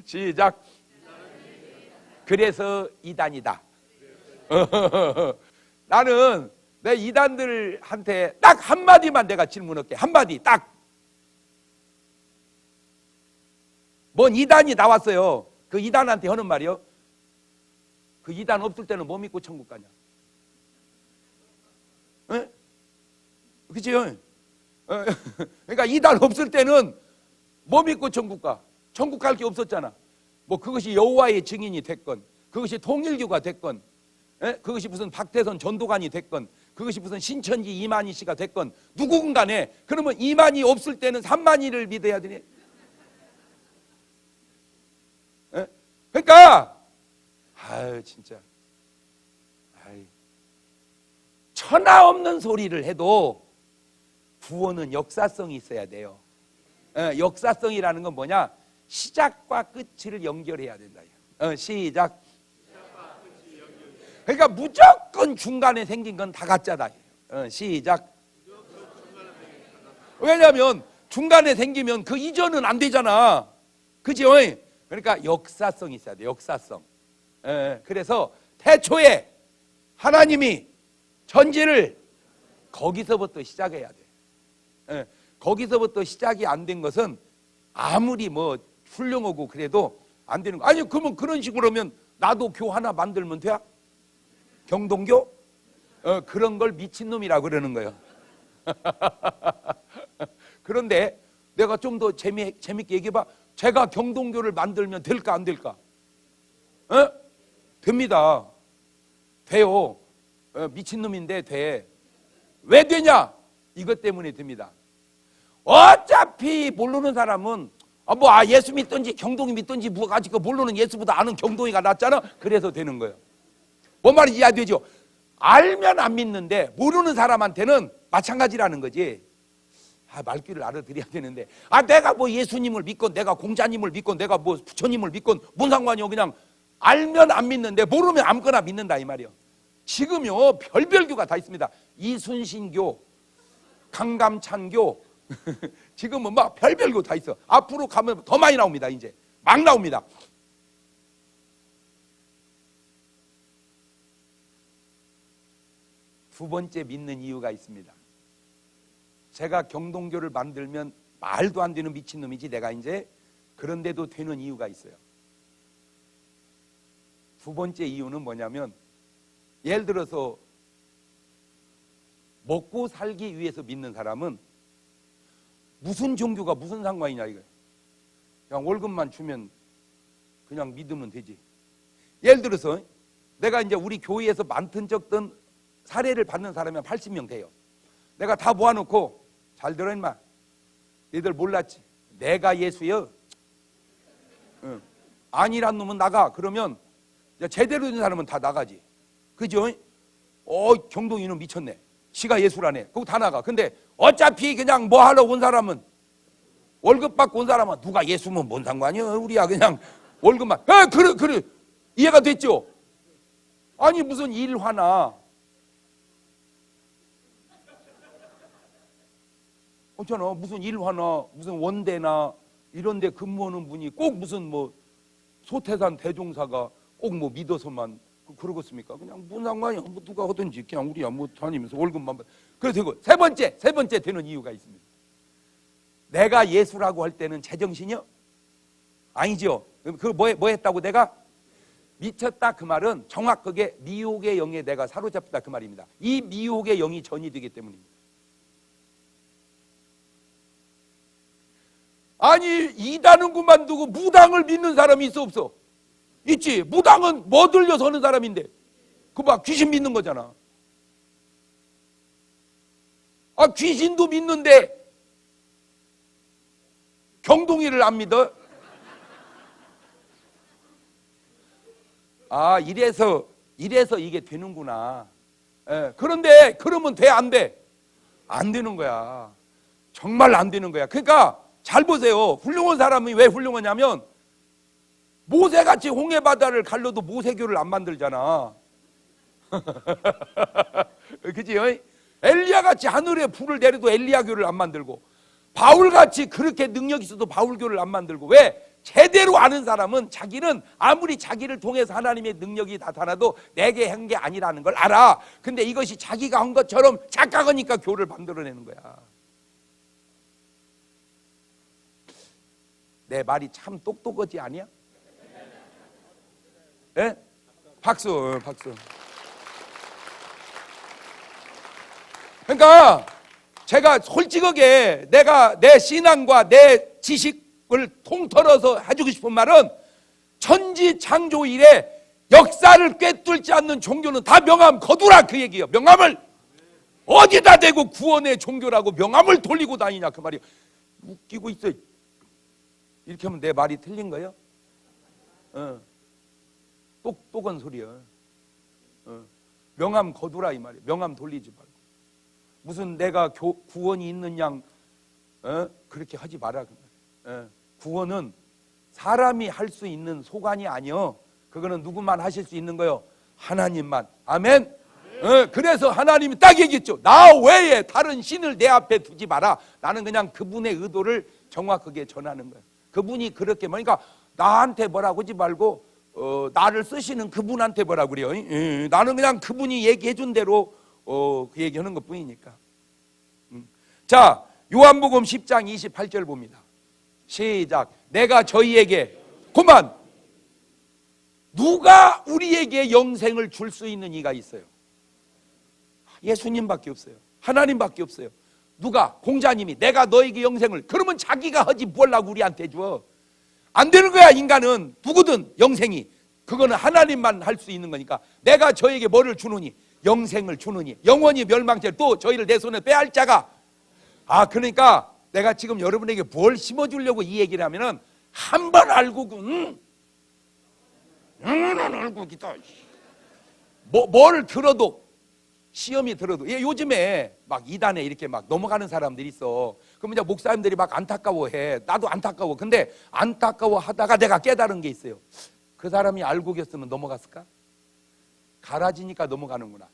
Speaker 1: 시작. 그래서 이단이다. 나는 내 이단들한테 딱 한마디만 내가 질문할게. 한마디 딱. 뭔 이단이 나왔어요. 그 이단한테 하는 말이요. 그 이단 없을 때는 뭐 믿고 천국 가냐? 그치요? 그러니까 이단 없을 때는 뭐 믿고 천국 가? 천국 갈 게 없었잖아. 뭐 그것이 여호와의 증인이 됐건 그것이 통일교가 됐건 그것이 무슨 박태선 전도관이 됐건 그것이 무슨 신천지 이만희 씨가 됐건 누구든 간에 그러면 이만희 없을 때는 3만희를 믿어야 되네. 그러니까 아유 진짜 천하 없는 소리를 해도 구원은 역사성이 있어야 돼요. 역사성이라는 건 뭐냐? 시작과 끝을 연결해야 된다. 시작. 그러니까 무조건 중간에 생긴 건 다 가짜다. 시작. 왜냐하면 중간에 생기면 그 이전은 안 되잖아. 그죠? 그러니까 역사성이 있어야 돼. 역사성. 그래서 태초에 하나님이 전지를 거기서부터 시작해야 돼. 거기서부터 시작이 안 된 것은 아무리 뭐 훌륭하고 그래도 안 되는 거. 아니 그러면 그런 식으로 하면 나도 교 하나 만들면 돼? 경동교? 그런 걸 미친놈이라고 그러는 거예요. 그런데 내가 좀 더 재밌게 얘기해봐. 제가 경동교를 만들면 될까 안 될까? 됩니다. 돼요. 미친놈인데 돼. 왜 되냐? 이것 때문에 됩니다. 어차피 모르는 사람은 예수 믿든지 경동이 믿든지 뭐가 지금 모르는 예수보다 아는 경동이가 낫잖아. 그래서 되는 거예요. 뭔 말인지 이해되죠? 알면 안 믿는데 모르는 사람한테는 마찬가지라는 거지. 말귀를 알아들어야 되는데 내가 뭐 예수님을 믿건 내가 공자님을 믿건 내가 뭐 부처님을 믿건 뭔 상관이요. 그냥 알면 안 믿는데 모르면 아무거나 믿는다 이 말이요. 지금요 별별 교가 다 있습니다. 이순신교, 강감찬교 지금은 막 별별 교 다 있어. 앞으로 가면 더 많이 나옵니다. 이제 막 나옵니다. 두 번째 믿는 이유가 있습니다. 제가 경동교를 만들면 말도 안 되는 미친놈이지 내가 이제 그런데도 되는 이유가 있어요. 두 번째 이유는 뭐냐면 예를 들어서 먹고 살기 위해서 믿는 사람은 무슨 종교가 무슨 상관이냐 이거예요. 그냥 월급만 주면 그냥 믿으면 되지. 예를 들어서 내가 이제 우리 교회에서 많든 적든 사례를 받는 사람이 80명 돼요. 내가 다 모아놓고 잘 들어 임마. 너희들 몰랐지? 내가 예수여. 아니란 놈은 나가. 그러면 제대로 된 사람은 다 나가지. 그죠? 경동이는 미쳤네. 지가 예수라네. 그거 다 나가. 근데 어차피 그냥 뭐 하러 온 사람은 월급 받고 온 사람은 누가 예수면 뭔 상관이야. 우리야 그냥 월급만. 그래. 이해가 됐죠? 아니 무슨 일화나 없잖아. 무슨 일화나 무슨 원대나 이런 데 근무하는 분이 꼭 무슨 뭐 소태산 대종사가 꼭 뭐 믿어서만 그러겠습니까? 그냥 뭔 상관이야. 뭐 누가 하든지 그냥 우리야 뭐 다니면서 월급만 받. 그래 되고 세 번째 되는 이유가 있습니다. 내가 예수라고 할 때는 제정신이요? 아니죠. 그 뭐 했다고 내가 미쳤다 그 말은 정확하게 미혹의 영에 내가 사로잡혔다 그 말입니다. 이 미혹의 영이 전이 되기 때문입니다. 아니 이단은 그만두고 무당을 믿는 사람이 있어 없어? 있지. 무당은 뭐 들려 서는 사람인데 그 봐 귀신 믿는 거잖아. 귀신도 믿는데 경동이를 안 믿어? 이래서 이게 되는구나. 그런데 그러면 돼 안 돼? 안 되는 거야. 정말 안 되는 거야. 그러니까 잘 보세요. 훌륭한 사람이 왜 훌륭하냐면 모세같이 홍해바다를 갈라도 모세교를 안 만들잖아. 그치? 엘리야같이 하늘에 불을 내려도 엘리야교를 안 만들고 바울같이 그렇게 능력이 있어도 바울교를 안 만들고 왜? 제대로 아는 사람은 자기는 아무리 자기를 통해서 하나님의 능력이 나타나도 내게 한 게 아니라는 걸 알아. 근데 이것이 자기가 한 것처럼 착각하니까 교를 만들어내는 거야. 내 말이 참 똑똑하지 아니야? 예? 박수. 그러니까 제가 솔직하게 내가 내 신앙과 내 지식을 통틀어서 해주고 싶은 말은 천지창조 이래 역사를 꿰뚫지 않는 종교는 다 명함 거두라 그 얘기예요. 명함을 어디다 대고 구원의 종교라고 명함을 돌리고 다니냐 그 말이에요. 웃기고 있어. 이렇게 하면 내 말이 틀린 거예요? 똑똑한 소리야. 명함 거두라 이 말이에요. 명함 돌리지 말고. 무슨 내가 구원이 있는 양 그렇게 하지 마라. 구원은 사람이 할 수 있는 소관이 아니요. 그거는 누구만 하실 수 있는 거요? 하나님만. 아멘. 그래서 하나님이 딱 얘기했죠. 나 외에 다른 신을 내 앞에 두지 마라. 나는 그냥 그분의 의도를 정확하게 전하는 거예요. 그분이 그렇게 그러니까 나한테 뭐라고 하지 말고 나를 쓰시는 그분한테 뭐라고 그래요. 나는 그냥 그분이 얘기해 준 대로 그 얘기하는 것뿐이니까. 자, 요한복음 10장 28절 봅니다. 시작. 내가 저희에게 그만 누가 우리에게 영생을 줄 수 있는 이가 있어요? 예수님밖에 없어요. 하나님밖에 없어요. 누가? 공자님이 내가 너에게 영생을, 그러면 자기가 하지 뭘 하고 우리한테 줘. 안 되는 거야. 인간은 누구든 영생이, 그거는 하나님만 할 수 있는 거니까. 내가 저에게 뭐를 주느니? 영생을 주느니. 영원히 멸망죄, 또 저희를 내 손에 빼앗을 자가. 그러니까 내가 지금 여러분에게 뭘 심어주려고 이 얘기를 하면은, 한 번 알고군 영원한 알고기다. 뭘 들어도, 시험이 들어도, 요즘에 막 이단에 이렇게 막 넘어가는 사람들이 있어. 그럼 이제 목사님들이 막 안타까워해. 나도 안타까워. 근데 안타까워 하다가 내가 깨달은 게 있어요. 그 사람이 알고 계셨으면 넘어갔을까? 갈아지니까 넘어가는구나.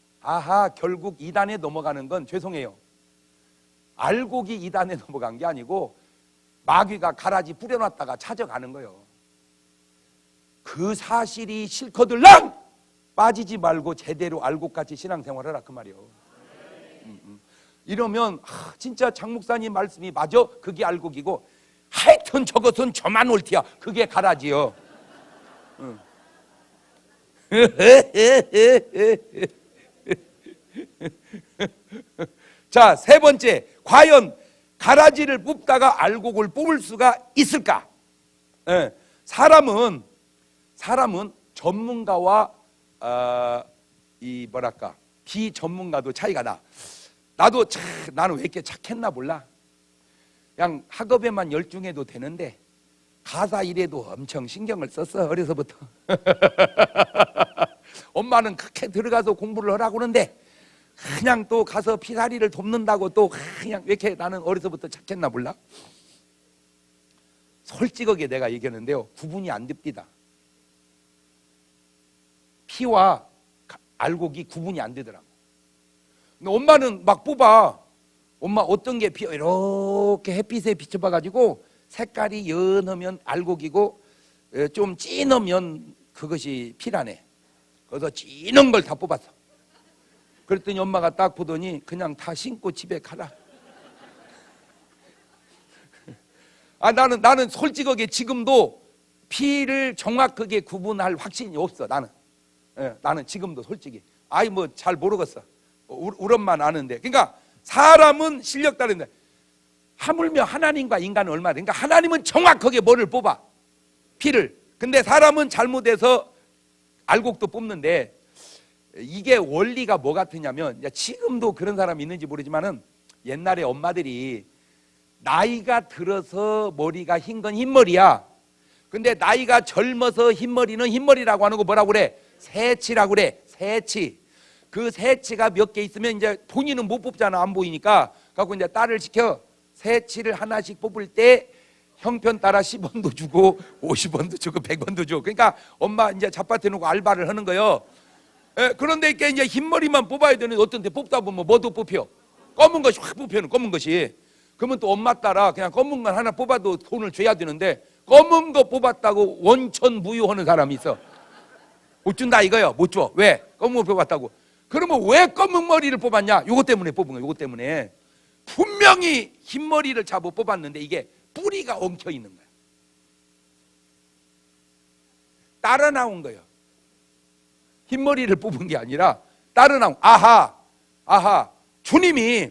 Speaker 1: 결국 이단에 넘어가는 건, 죄송해요, 알고기 이단에 넘어간 게 아니고 마귀가 가라지 뿌려놨다가 찾아가는 거예요. 그 사실이 싫거들랑 빠지지 말고 제대로 알고까지 신앙생활을 하라, 그 말이요. 이러면 진짜 장 목사님 말씀이 맞아, 그게 알고기고, 하여튼 저것은 저만 옳디야, 그게 가라지요. 자, 세 번째, 과연 가라지를 뽑다가 알곡을 뽑을 수가 있을까? 사람은 전문가와 비전문가도 차이가 나. 나는 왜 이렇게 착했나 몰라. 그냥 학업에만 열중해도 되는데 가사 일에도 엄청 신경을 썼어, 어려서부터. 엄마는 그렇게 들어가서 공부를 하라고 하는데 그냥 또 가서 피살이를 돕는다고 또 그냥 왜 이렇게 나는 어려서부터 착했나 몰라. 솔직하게 내가 얘기하는데요, 구분이 안 됩니다. 피와 알곡이 구분이 안 되더라고. 근데 엄마는 막 뽑아. 엄마 어떤 게 피어, 이렇게 햇빛에 비춰봐 가지고 색깔이 연하면 알곡이고 좀 진하면 그것이 피라네. 그래서 진한 걸 다 뽑았어. 그랬더니 엄마가 딱 보더니 그냥 다 신고 집에 가라. 나는 솔직하게 지금도 피를 정확하게 구분할 확신이 없어. 나는 지금도 솔직히 뭐 잘 모르겠어. 우리 엄마는 아는데. 그러니까 사람은 실력 따른데, 하물며 하나님과 인간은 얼마나, 그러니까 하나님은 정확하게 뭐를 뽑아? 피를. 근데 사람은 잘못해서 알곡도 뽑는데, 이게 원리가 뭐 같으냐면, 지금도 그런 사람이 있는지 모르지만은 옛날에 엄마들이 나이가 들어서 머리가 흰 건 흰머리야. 근데 나이가 젊어서 흰머리는 흰머리라고 하는 거 뭐라고 그래? 새치라고 그래. 새치. 그 새치가 몇 개 있으면 이제 본인은 못 뽑잖아, 안 보이니까. 그래서 이제 딸을 시켜 새치를 하나씩 뽑을 때 형편 따라 10원도 주고 50원도 주고 100원도 줘. 그러니까 엄마 이제 잡밭에 놓고 알바를 하는 거예요. 그런데 이제 흰머리만 뽑아야 되는데 어떤 데 뽑다 보면 뭐도 뽑혀? 검은 것이 확 뽑혀는, 검은 것이. 그러면 또 엄마 따라 그냥 검은 건 하나 뽑아도 돈을 줘야 되는데, 검은 거 뽑았다고 원천 무효하는 사람이 있어. 못 준다 이거요. 못 줘. 왜? 검은 거 뽑았다고. 그러면 왜 검은 머리를 뽑았냐? 요거 때문에 뽑은 거야. 요거 때문에. 분명히 흰 머리를 잡아 뽑았는데 이게 뿌리가 엉켜 있는 거야. 따라 나온 거예요. 흰 머리를 뽑은 게 아니라 따라 나온. 주님이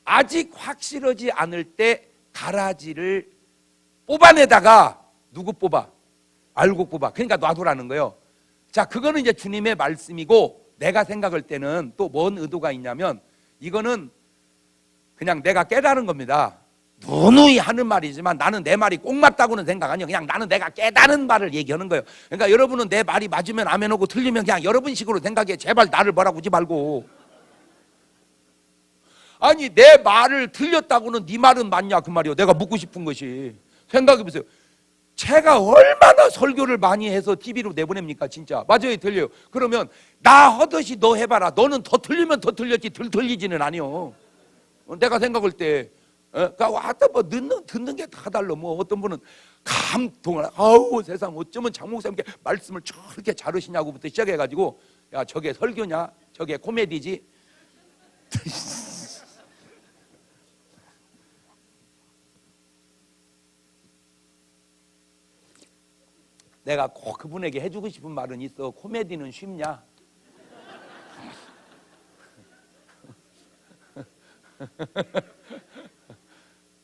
Speaker 1: 아직 확실하지 않을 때 가라지를 뽑아내다가 누구 뽑아? 알곡 뽑아. 그러니까 놔두라는 거예요. 자, 그거는 이제 주님의 말씀이고, 내가 생각할 때는 또 뭔 의도가 있냐면, 이거는 그냥 내가 깨달은 겁니다. 누누이 하는 말이지만 나는 내 말이 꼭 맞다고는 생각 아니에요. 그냥 나는 내가 깨달은 말을 얘기하는 거예요. 그러니까 여러분은 내 말이 맞으면 아멘하고 틀리면 그냥 여러분 식으로 생각해. 제발 나를 뭐라고 하지 말고. 아니, 내 말을 틀렸다고는 네 말은 맞냐 그 말이에요. 내가 묻고 싶은 것이, 생각해 보세요. 제가 얼마나 설교를 많이 해서 TV로 내보냅니까? 진짜 맞아요, 틀려요. 그러면 나 하듯이 너 해봐라. 너는 더 틀리면 더 틀렸지 덜 틀리지는 아니요. 내가 생각할 때 하여튼 뭐 듣는 게 다 달라. 뭐 어떤 분은 감동을, 아우 세상 어쩌면 장 목사님께 말씀을 저렇게 잘하시냐고부터 시작해가지고, 야 저게 설교냐, 저게 코미디지. 내가 꼭 그분에게 해주고 싶은 말은 있어. 코미디는 쉽냐?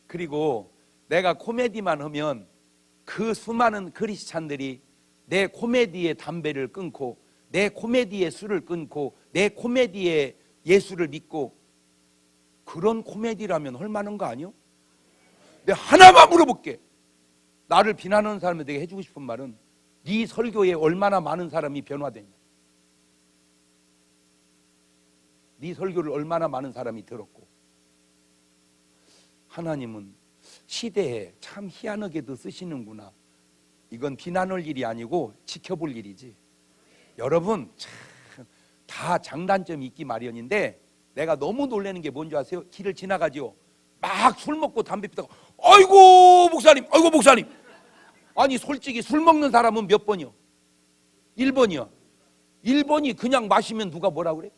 Speaker 1: 그리고 내가 코미디만 하면 그 수많은 크리스찬들이 내 코미디의 담배를 끊고 내 코미디의 술을 끊고 내 코미디의 예수를 믿고, 그런 코미디라면 헐만한 거 아니요? 내가 하나만 물어볼게. 나를 비난하는 사람에게 해주고 싶은 말은, 네 설교에 얼마나 많은 사람이 변화됐냐? 네 설교를 얼마나 많은 사람이 들었고. 하나님은 시대에 참 희한하게도 쓰시는구나. 이건 비난할 일이 아니고 지켜볼 일이지. 여러분 참 다 장단점이 있기 마련인데, 내가 너무 놀라는 게 뭔지 아세요? 길을 지나가지요, 막 술 먹고 담배 피다가 아이고 목사님, 아이고 목사님. 아니 솔직히 술 먹는 사람은 몇 번이요? 1번이요. 1번이 그냥 마시면 누가 뭐라 그래?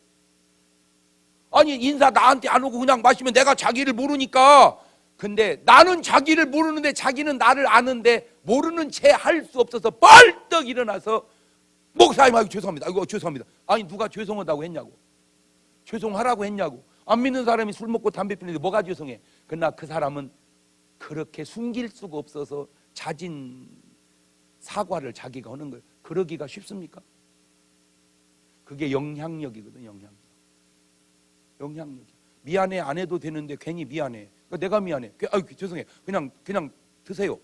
Speaker 1: 아니 인사 나한테 안 오고 그냥 마시면 내가 자기를 모르니까. 근데 나는 자기를 모르는데 자기는 나를 아는데 모르는 채 할 수 없어서 벌떡 일어나서 목사님, 아이고 죄송합니다, 아이고 죄송합니다. 아니 누가 죄송하다고 했냐고, 죄송하라고 했냐고. 안 믿는 사람이 술 먹고 담배 피는데 뭐가 죄송해? 그러나 그 사람은 그렇게 숨길 수가 없어서 자진 사과를 자기가 하는 거예요. 그러기가 쉽습니까? 그게 영향력이거든. 영향력. 미안해 안 해도 되는데 괜히 미안해. 그러니까 내가 미안해. 아이고 죄송해. 그냥 드세요.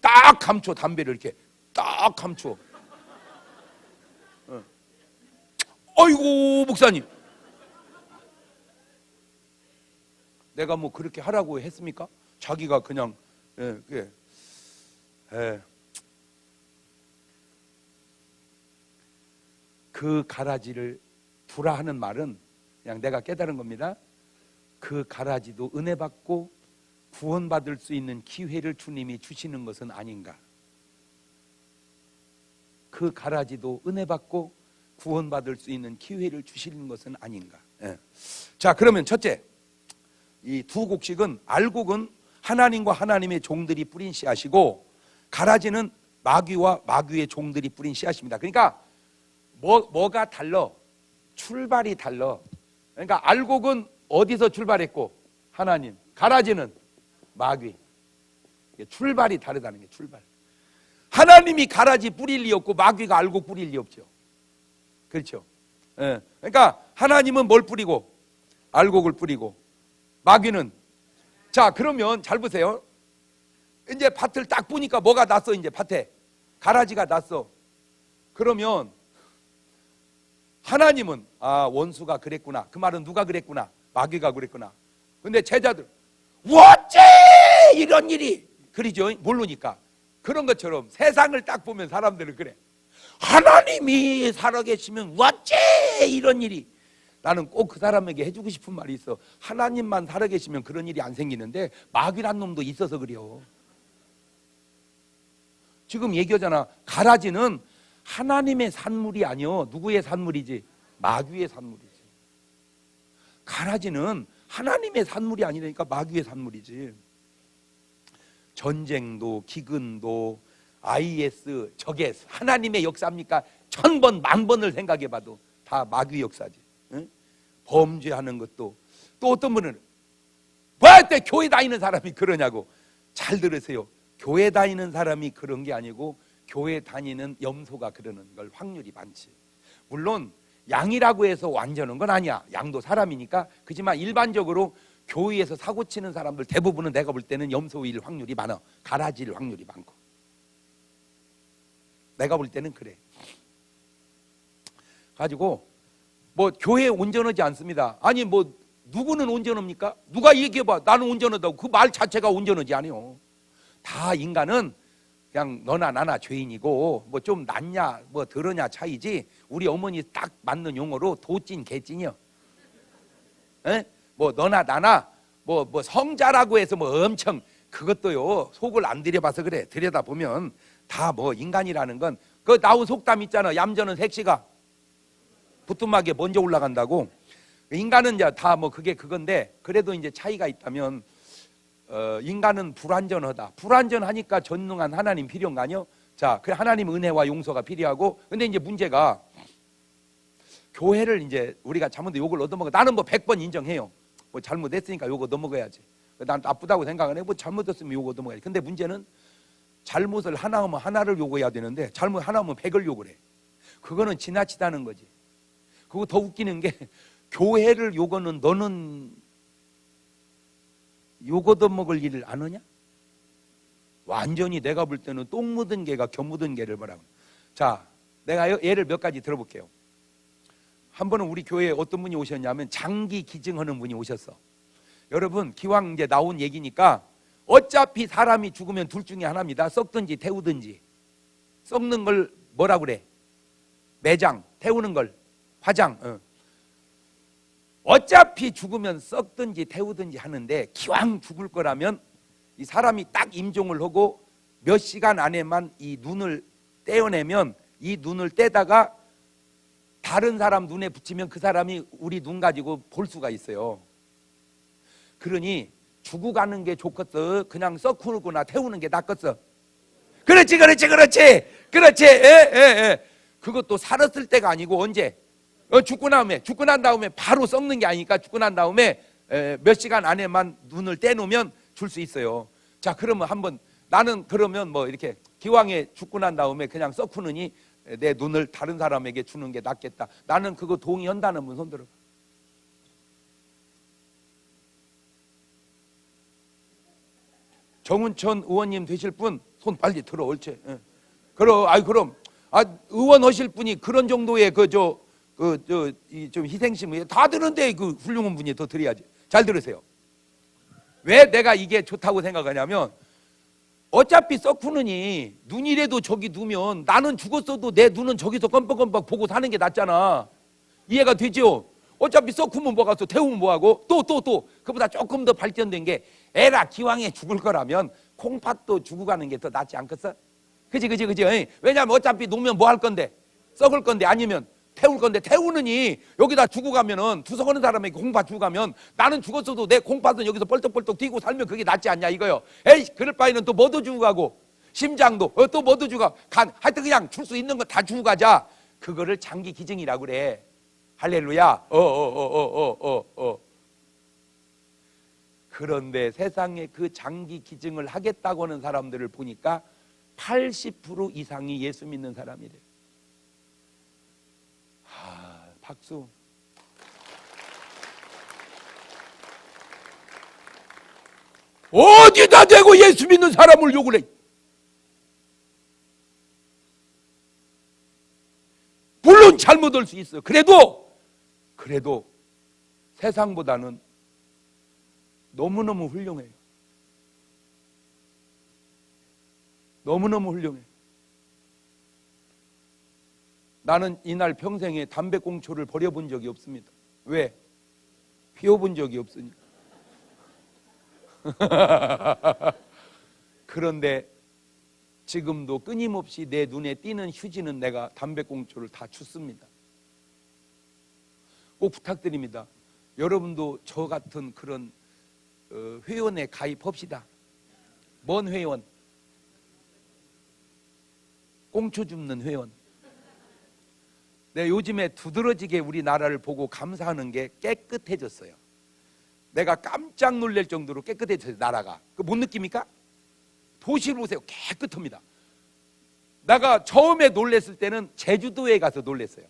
Speaker 1: 딱 감춰, 담배를 이렇게 딱 감춰. 아이고 목사님, 내가 뭐 그렇게 하라고 했습니까? 자기가 그냥 그 가라지를 두라 하는 말은 그냥 내가 깨달은 겁니다. 그 가라지도 은혜 받고 구원받을 수 있는 기회를 주님이 주시는 것은 아닌가. 그 가라지도 은혜 받고 구원받을 수 있는 기회를 주시는 것은 아닌가. 자, 그러면 첫째, 이 두 곡식은, 알곡은 하나님과 하나님의 종들이 뿌린 씨앗이고, 가라지는 마귀와 마귀의 종들이 뿌린 씨앗입니다. 그러니까 뭐가 달라? 출발이 달라. 그러니까 알곡은 어디서 출발했고? 하나님. 가라지는 마귀. 출발이 다르다는 게, 출발. 하나님이 가라지 뿌릴 리 없고 마귀가 알곡 뿌릴 리 없죠. 그렇죠? 그러니까 하나님은 뭘 뿌리고? 알곡을 뿌리고, 마귀는. 자, 그러면 잘 보세요. 이제 밭을 딱 보니까 뭐가 났어? 이제 밭에 가라지가 났어. 그러면 하나님은 원수가 그랬구나. 그 말은 누가 그랬구나? 마귀가 그랬구나. 근데 제자들, 어째 이런 일이? 그러죠? 모르니까. 그런 것처럼 세상을 딱 보면 사람들은 그래. 하나님이 살아계시면 어째 이런 일이? 나는 꼭 그 사람에게 해주고 싶은 말이 있어. 하나님만 살아계시면 그런 일이 안 생기는데 마귀란 놈도 있어서 그래요. 지금 얘기하잖아. 가라지는 하나님의 산물이 아니요, 누구의 산물이지? 마귀의 산물이지. 가라지는 하나님의 산물이 아니라니까 마귀의 산물이지. 전쟁도 기근도 IS 저게 하나님의 역사입니까? 1000번 만번을 생각해봐도 다 마귀 역사지. 응? 범죄하는 것도. 또 어떤 분은 왜 교회 다니는 사람이 그러냐고. 잘 들으세요. 교회 다니는 사람이 그런 게 아니고 교회 다니는 염소가 그러는 걸 확률이 많지. 물론 양이라고 해서 완전한 건 아니야. 양도 사람이니까. 그렇지만 일반적으로 교회에서 사고 치는 사람들 대부분은 내가 볼 때는 염소일 확률이 많아. 가라지일 확률이 많고. 내가 볼 때는 그래. 가지고 뭐 교회에 온전하지 않습니다. 아니 뭐 누구는 온전합니까? 누가 얘기해봐. 나는 온전하다고. 그 말 자체가 온전하지 않아요. 다 인간은 그냥 너나 나나 죄인이고 뭐 좀 낫냐 뭐 덜하냐 차이지. 우리 어머니 딱 맞는 용어로 도찐 개찐이요. 뭐 너나 나나 뭐 성자라고 해서 뭐 엄청 그것도요 속을 안 들여봐서 그래. 들여다보면 다 뭐 인간이라는 건 그 나온 속담 있잖아. 얌전한 색시가 부뚜막에 먼저 올라간다고. 인간은 이제 다 뭐 그게 그건데, 그래도 이제 차이가 있다면 인간은 불완전하다. 불완전하니까 전능한 하나님 필요한 거 아니요? 자, 그 하나님 은혜와 용서가 필요하고. 근데 이제 문제가 교회를 이제 우리가 잘못된 욕을 얻어먹어. 나는 뭐 100번 인정해요. 뭐 잘못했으니까 요거 넘어가야지. 난 나쁘다고 생각 안 해. 뭐 잘못했으면 요거 넘어가야지. 근데 문제는 잘못을 하나 하면 하나를 요구해야 되는데 잘못 하나 하면 100을 요구를 해. 그거는 지나치다는 거지. 그거 더 웃기는 게 교회를 요거는 너는 요거도 먹을 일을 안 하냐? 완전히 내가 볼 때는 똥 묻은 개가 겨 묻은 개를 보라고. 자, 내가 예를 몇 가지 들어볼게요. 한 번은 우리 교회에 어떤 분이 오셨냐면 장기 기증하는 분이 오셨어. 여러분 기왕 이제 나온 얘기니까 어차피 사람이 죽으면 둘 중에 하나입니다. 썩든지 태우든지. 썩는 걸 뭐라 그래? 매장. 태우는 걸 화장. 어차피 죽으면 썩든지 태우든지 하는데 기왕 죽을 거라면 이 사람이 딱 임종을 하고 몇 시간 안에만 이 눈을 떼어내면 이 눈을 떼다가 다른 사람 눈에 붙이면 그 사람이 우리 눈 가지고 볼 수가 있어요. 그러니 죽고 가는 게 좋겠어? 그냥 썩구나 태우는 게 낫겠어? 그렇지. 그것도 살았을 때가 아니고 언제? 죽고 난 다음에 바로 썩는 게 아니니까 죽고 난 다음에 몇 시간 안에만 눈을 떼놓으면 줄 수 있어요. 자, 그러면 한번 나는 그러면 뭐 이렇게 기왕에 죽고 난 다음에 그냥 썩구느니 내 눈을 다른 사람에게 주는 게 낫겠다. 나는 그거 동의한다는 분 손 들어. 정운천 의원님 되실 분 손 빨리 들어. 옳지. 그럼 의원 하실 분이 그런 정도의 좀 희생심이 다 드는데 그 훌륭한 분이 더 드려야지. 잘 들으세요. 왜 내가 이게 좋다고 생각하냐면 어차피 썩구느니 눈이라도 저기 두면 나는 죽었어도 내 눈은 저기서 껌뻑껌뻑 보고 사는 게 낫잖아. 이해가 되죠? 어차피 썩구면 뭐가서 태우면 뭐하고 또 그보다 조금 더 발전된 게 에라 기왕에 죽을 거라면 콩팥도 주고 가는 게 더 낫지 않겠어? 그지? 왜냐면 어차피 놓으면 뭐 할 건데? 썩을 건데 아니면 태울 건데 태우느니 여기다 주고 가면은 투석하는 사람에게 콩팥 주고 가면 나는 죽었어도 내 콩팥은 여기서 뻘떡뻘떡 뛰고 살면 그게 낫지 않냐 이거요. 에이 그럴 바에는 또 뭐도 주고 가고 심장도 또 뭐도 주고 간 하여튼 그냥 줄 수 있는 거 다 주고 가자. 그거를 장기 기증이라고 그래. 할렐루야. 그런데 세상에 그 장기 기증을 하겠다고 하는 사람들을 보니까 80% 이상이 예수 믿는 사람이래. 박수. 어디다 대고 예수 믿는 사람을 욕을 해? 물론 잘못할 수 있어요. 그래도 세상보다는 너무너무 훌륭해요. 너무너무 훌륭해. 나는 이날 평생에 담배꽁초를 버려본 적이 없습니다. 왜? 피워본 적이 없으니까. 그런데 지금도 끊임없이 내 눈에 띄는 휴지는 내가 담배꽁초를 다 줍습니다. 꼭 부탁드립니다. 여러분도 저 같은 그런 회원에 가입합시다. 뭔 회원? 꽁초 줍는 회원. 네, 요즘에 두드러지게 우리나라를 보고 감사하는 게 깨끗해졌어요. 내가 깜짝 놀랄 정도로 깨끗해졌어요. 나라가. 못 느낍니까? 도시를 보세요. 깨끗합니다. 내가 처음에 놀랐을 때는 제주도에 가서 놀랐어요.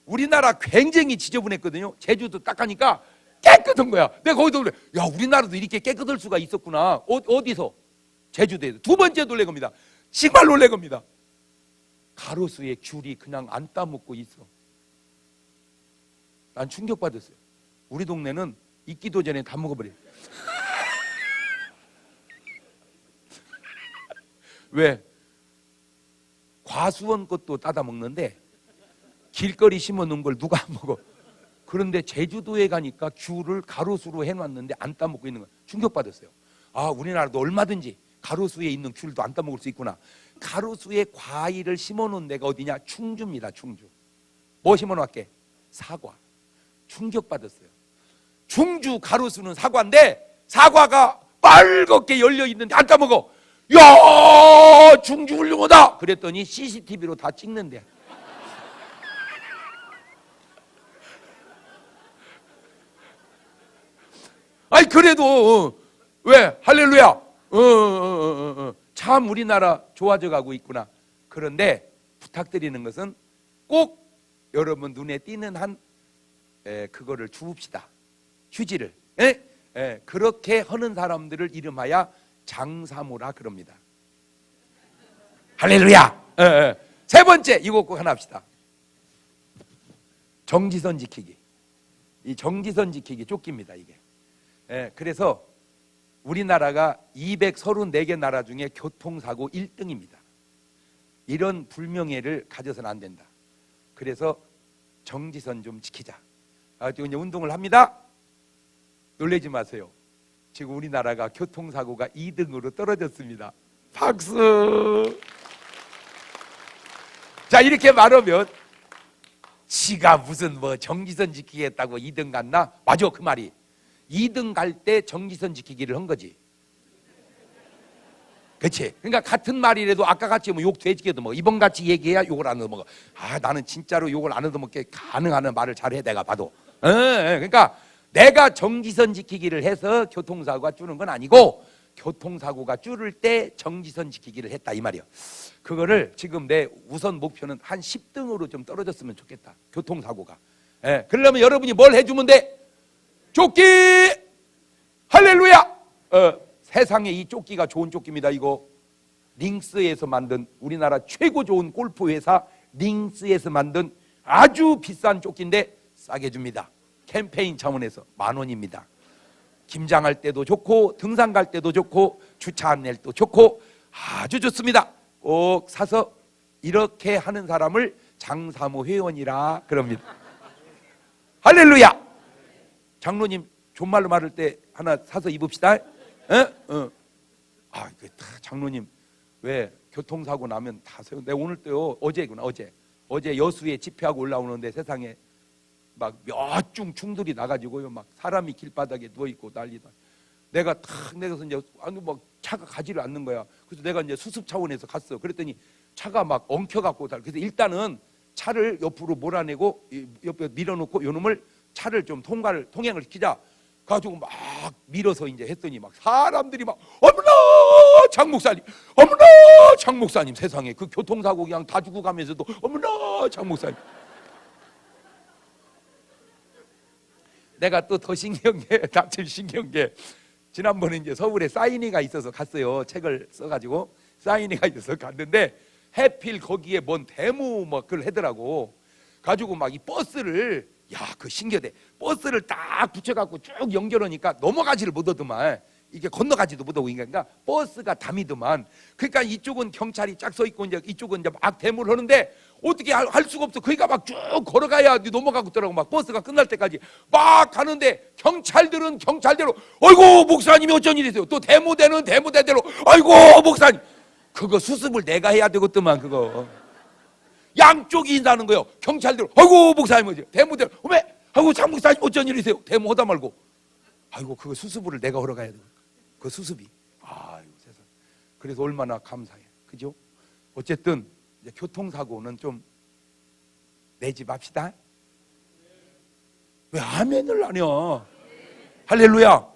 Speaker 1: 우리나라 굉장히 지저분했거든요. 제주도 딱 가니까 깨끗한 거야. 내가 거기서 그래. 야, 우리나라도 이렇게 깨끗할 수가 있었구나. 어디서? 제주도에서. 두 번째 놀란 겁니다. 정말 놀란 겁니다. 가로수에 귤이 그냥 안 따먹고 있어. 난 충격받았어요. 우리 동네는 익기도 전에 다 먹어버려. 왜? 과수원 것도 따다 먹는데 길거리 심어놓은 걸 누가 안 먹어. 그런데 제주도에 가니까 귤을 가로수로 해놨는데 안 따먹고 있는 거야. 충격받았어요. 아, 우리나라도 얼마든지 가로수에 있는 귤도 안 따먹을 수 있구나. 가로수에 과일을 심어놓은 데가 어디냐? 충주입니다. 충주. 뭐 심어놓을게? 사과. 충격받았어요. 충주 가로수는 사과인데 사과가 빨갛게 열려있는데 안 따먹어. 야, 충주 훌륭하다. 그랬더니 CCTV로 다 찍는데. 그래도 왜 할렐루야 참 우리나라 좋아져 가고 있구나. 그런데 부탁드리는 것은 꼭 여러분 눈에 띄는 한 그거를 주읍시다. 휴지를. 그렇게 하는 사람들을 이름하여 장사모라 그럽니다. 할렐루야. 세 번째 이거 꼭 하나 합시다. 정지선 지키기. 이 정지선 지키기 쫓깁니다 이게. 그래서 우리나라가 234개 나라 중에 교통사고 1등입니다. 이런 불명예를 가져서는 안 된다. 그래서 정지선 좀 지키자. 지금 이제 운동을 합니다. 놀라지 마세요. 지금 우리나라가 교통사고가 2등으로 떨어졌습니다. 박수. 자, 이렇게 말하면 지가 무슨 뭐 정지선 지키겠다고 2등 갔나? 맞아, 그 말이. 2등 갈 때 정지선 지키기를 한 거지. 그렇지? 그러니까 같은 말이라도 아까 같이 뭐 욕 돼지게도 뭐 이번 같이 얘기해야 욕을 안 얻어먹어. 나는 진짜로 욕을 안 얻어먹게 가능한 말을 잘해 내가 봐도. 그러니까 내가 정지선 지키기를 해서 교통사고가 줄는 건 아니고 교통사고가 줄을 때 정지선 지키기를 했다 이 말이야. 그거를 지금 내 우선 목표는 한 10등으로 좀 떨어졌으면 좋겠다. 교통사고가. 그러려면 여러분이 뭘 해주면 돼? 조끼! 할렐루야! 세상에 이 조끼가 좋은 조끼입니다. 이거 링스에서 만든 우리나라 최고 좋은 골프 회사 링스에서 만든 아주 비싼 조끼인데 싸게 줍니다. 캠페인 차원에서 10,000원입니다. 김장할 때도 좋고 등산 갈 때도 좋고 주차 낼 때도 좋고 아주 좋습니다. 꼭 사서 이렇게 하는 사람을 장사모 회원이라 그럽니다. 할렐루야. 장로님 존말로 말할 때 하나 사서 입읍시다. 장로님 왜 교통사고 나면 다 세요. 내가 오늘 또요 어제구나 어제 여수에 집회하고 올라오는데 세상에 막 몇 중 충돌이 나가지고요 막 사람이 길바닥에 누워 있고 난리다. 내가 탁 내가서 이제 막 차가 가지를 않는 거야. 그래서 내가 이제 수습 차원에서 갔어. 그랬더니 차가 막 엉켜갖고 그래서 일단은 차를 옆으로 몰아내고 옆에 밀어놓고 요놈을 차를 좀 통행을 시키자. 가지고 막 밀어서 이제 했더니 막 사람들이 막 어머나 장 목사님, 어머나 장 목사님. 세상에 그 교통사고 그냥 다 죽고 가면서도 어머나 장 목사님. 내가 또 더 신기한 게 남친 신기한 게 지난번에 이제 서울에 사인회가 있어서 갔어요. 책을 써가지고 사인회가 있어서 갔는데 해필 거기에 뭔 데모 뭐 그걸 하더라고. 가지고 막 이 버스를 그 신기하대. 버스를 딱 붙여갖고 쭉 연결하니까 넘어가지를 못하더만. 이게 건너가지도 못하고 그러니까 버스가 담이더만. 그러니까 이쪽은 경찰이 쫙 서 있고 이제 이쪽은 이제 막 데모를 하는데 어떻게 할 수가 없어. 그러니까 막 쭉 걸어가야 넘어가고 있더라고. 막 버스가 끝날 때까지 막 가는데 경찰들은 경찰대로 아이고 목사님이 어쩐 일이세요. 또 데모대는 데모대대로 아이고 목사님. 그거 수습을 내가 해야 되겠더만 그거. 양쪽이 인사하는 거예요. 경찰대로 아이고 목사님 뭐지. 데모대로 어메 아이고 장 목사님 어쩐 일이세요. 데모하다 말고 아이고 그거 수습을 내가 하러 가야 돼. 그 수습이. 아이고 세상. 그래서 얼마나 감사해. 그죠? 어쨌든 이제 교통사고는 좀 내지 맙시다. 왜 아멘을 안 해? 할렐루야.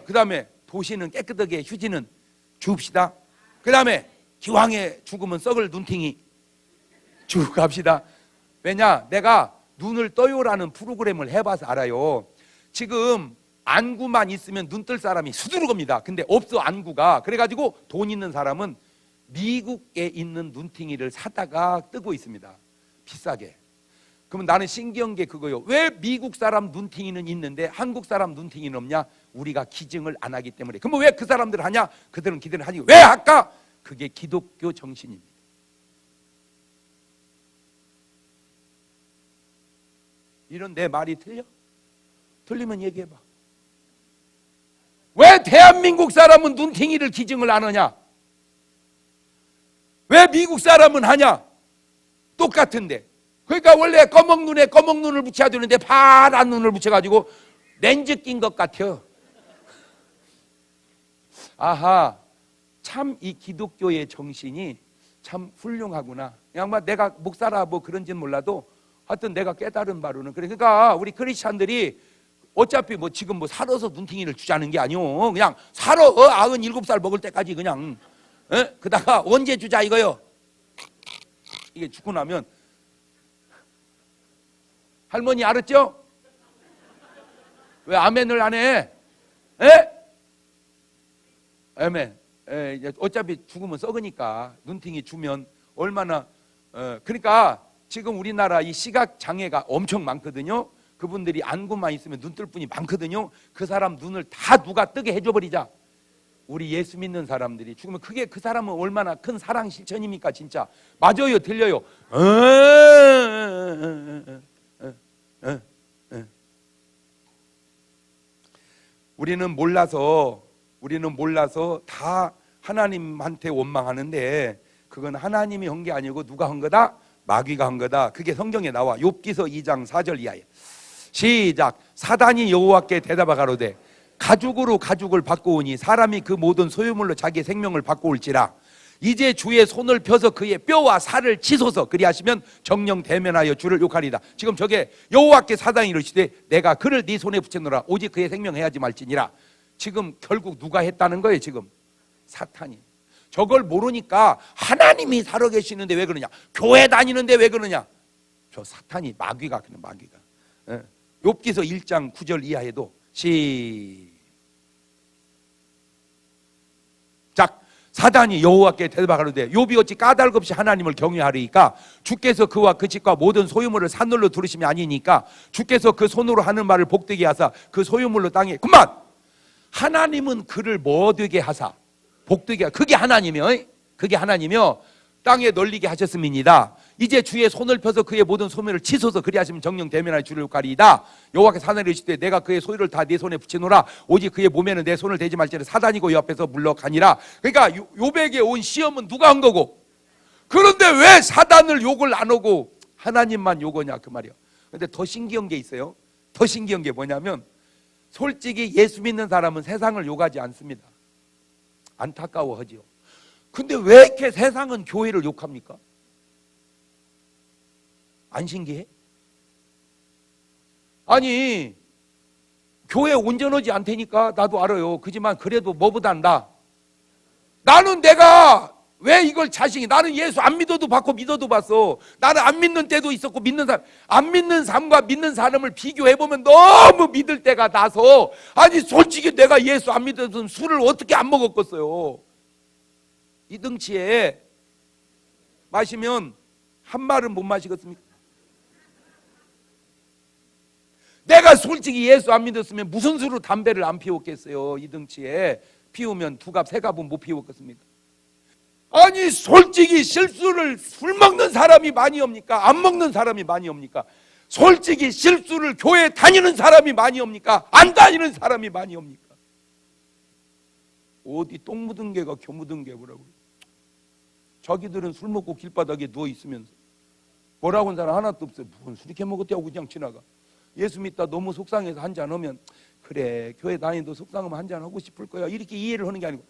Speaker 1: 그 다음에 도시는 깨끗하게 휴지는 주읍시다. 그 다음에 기왕에 죽으면 썩을 눈팅이 주고 갑시다. 왜냐 내가 눈을 떠요라는 프로그램을 해봐서 알아요. 지금 안구만 있으면 눈 뜰 사람이 수두룩합니다. 근데 없어 안구가. 그래가지고 돈 있는 사람은 미국에 있는 눈팅이를 사다가 뜨고 있습니다. 비싸게. 그러면 나는 신기한 게 그거요. 왜 미국 사람 눈팅이는 있는데 한국 사람 눈팅이는 없냐? 우리가 기증을 안 하기 때문에. 그러면 왜 그 사람들 하냐? 그들은 기대를 하니 왜 할까? 그게 기독교 정신입니다. 이런 내 말이 틀려? 틀리면 얘기해봐. 왜 대한민국 사람은 눈팅이를 기증을 안 하냐? 왜 미국 사람은 하냐? 똑같은데. 그러니까 원래 검은 눈에 검은 눈을 붙여야 되는데 파란 눈을 붙여가지고 렌즈 낀 것 같아. 아하, 참 이 기독교의 정신이 참 훌륭하구나. 양반 내가 목사라 뭐 그런지는 몰라도 하여튼 내가 깨달은 바로는 그래. 그러니까 우리 크리스찬들이 어차피 뭐 지금 뭐 살아서 눈팅이를 주자는 게 아니오. 그냥 살아 97살 먹을 때까지 그냥 그다가 언제 주자 이거요. 이게 죽고 나면 할머니 알았죠? 왜 아멘을 안 해? 에? 아멘. 어차피 죽으면 썩으니까 눈팅이 주면 얼마나 그러니까 지금 우리나라 이 시각 장애가 엄청 많거든요. 그분들이 안구만 있으면 눈 뜰 분이 많거든요. 그 사람 눈을 다 누가 뜨게 해줘 버리자. 우리 예수 믿는 사람들이 죽으면 그게 그 사람은 얼마나 큰 사랑 실천입니까 진짜. 맞아요 들려요. 우리는 몰라서 다 하나님한테 원망하는데 그건 하나님이 한 게 아니고 누가 한 거다? 마귀가 한 거다. 그게 성경에 나와. 욥기서 2장 4절 이하에. 시작. 사단이 여호와께 대답하 가로되 가죽으로 가죽을 바꾸오니 사람이 그 모든 소유물로 자기 생명을 바꾸올지라. 이제 주의 손을 펴서 그의 뼈와 살을 치소서. 그리하시면 정령 대면하여 주를 욕하리다. 지금 저게 여호와께 사단이 이르시되 내가 그를 네 손에 붙여놓으라. 오직 그의 생명 해하지 말지니라. 지금 결국 누가 했다는 거예요. 지금 사탄이. 저걸 모르니까 하나님이 살아계시는데 왜 그러냐, 교회 다니는데 왜 그러냐, 저 사탄이 마귀가 그냥 마귀가. 욥기서 1장 9절 이하에도 시작. 사단이 여호와께 대답하되 욥이 어찌 까닭 없이 하나님을 경외하리이까. 주께서 그와 그 집과 모든 소유물을 산물로 두르심이 아니니까 주께서 그 손으로 하는 말을 복되게 하사 그 소유물로 땅에. 그만. 하나님은 그를 뭐 되게 하사 복되게, 그게 하나님이요 땅에 널리게 하셨음이니이다. 이제 주의 손을 펴서 그의 모든 소멸을 치소서. 그리하시면 정령 대면하여 주를 욕하리이다. 여호와께서 사단에게 이르시되 내가 그의 소유를 다 네 손에 붙여놓으라. 오직 그의 몸에는 내 손을 대지 말지라. 사단이고 이 앞에서 물러가니라. 그러니까 욥에게 온 시험은 누가 한 거고, 그런데 왜 사단을 욕을 안 하고 하나님만 욕하냐 그 말이야. 근데 더 신기한 게 있어요. 더 신기한 게 뭐냐면 솔직히 예수 믿는 사람은 세상을 욕하지 않습니다. 안타까워하지요. 근데 왜 이렇게 세상은 교회를 욕합니까? 안 신기해? 아니 교회 온전하지 않다니까 나도 알아요. 그지만 그래도 뭐보단 나는 내가 왜 이걸 자신이, 나는 예수 안 믿어도 봤고 믿어도 봤어. 나는 안 믿는 때도 있었고 믿는 사람, 안 믿는 사람과 믿는 사람을 비교해보면 너무 믿을 때가 나서, 아니 솔직히 내가 예수 안 믿었으면 술을 어떻게 안 먹었겠어요. 이 등치에 마시면 한 말은 못 마시겠습니까? 내가 솔직히 예수 안 믿었으면 무슨 수로 담배를 안 피웠겠어요. 이 등치에 피우면 두 갑 세 갑은 못 피웠겠습니까? 아니 솔직히 실수를 술 먹는 사람이 많이 옵니까? 안 먹는 사람이 많이 옵니까? 솔직히 실수를 교회 다니는 사람이 많이 옵니까? 안 다니는 사람이 많이 옵니까? 어디 똥 묻은 개가 겨 묻은 개라고. 자기들은 술 먹고 길바닥에 누워 있으면서 뭐라고 한 사람 하나도 없어요. 무슨 술 이렇게 먹었다고 그냥 지나가. 예수 믿다 너무 속상해서 한잔 하면 그래 교회 다니도 속상하면 한잔 하고 싶을 거야 이렇게 이해를 하는 게 아니고,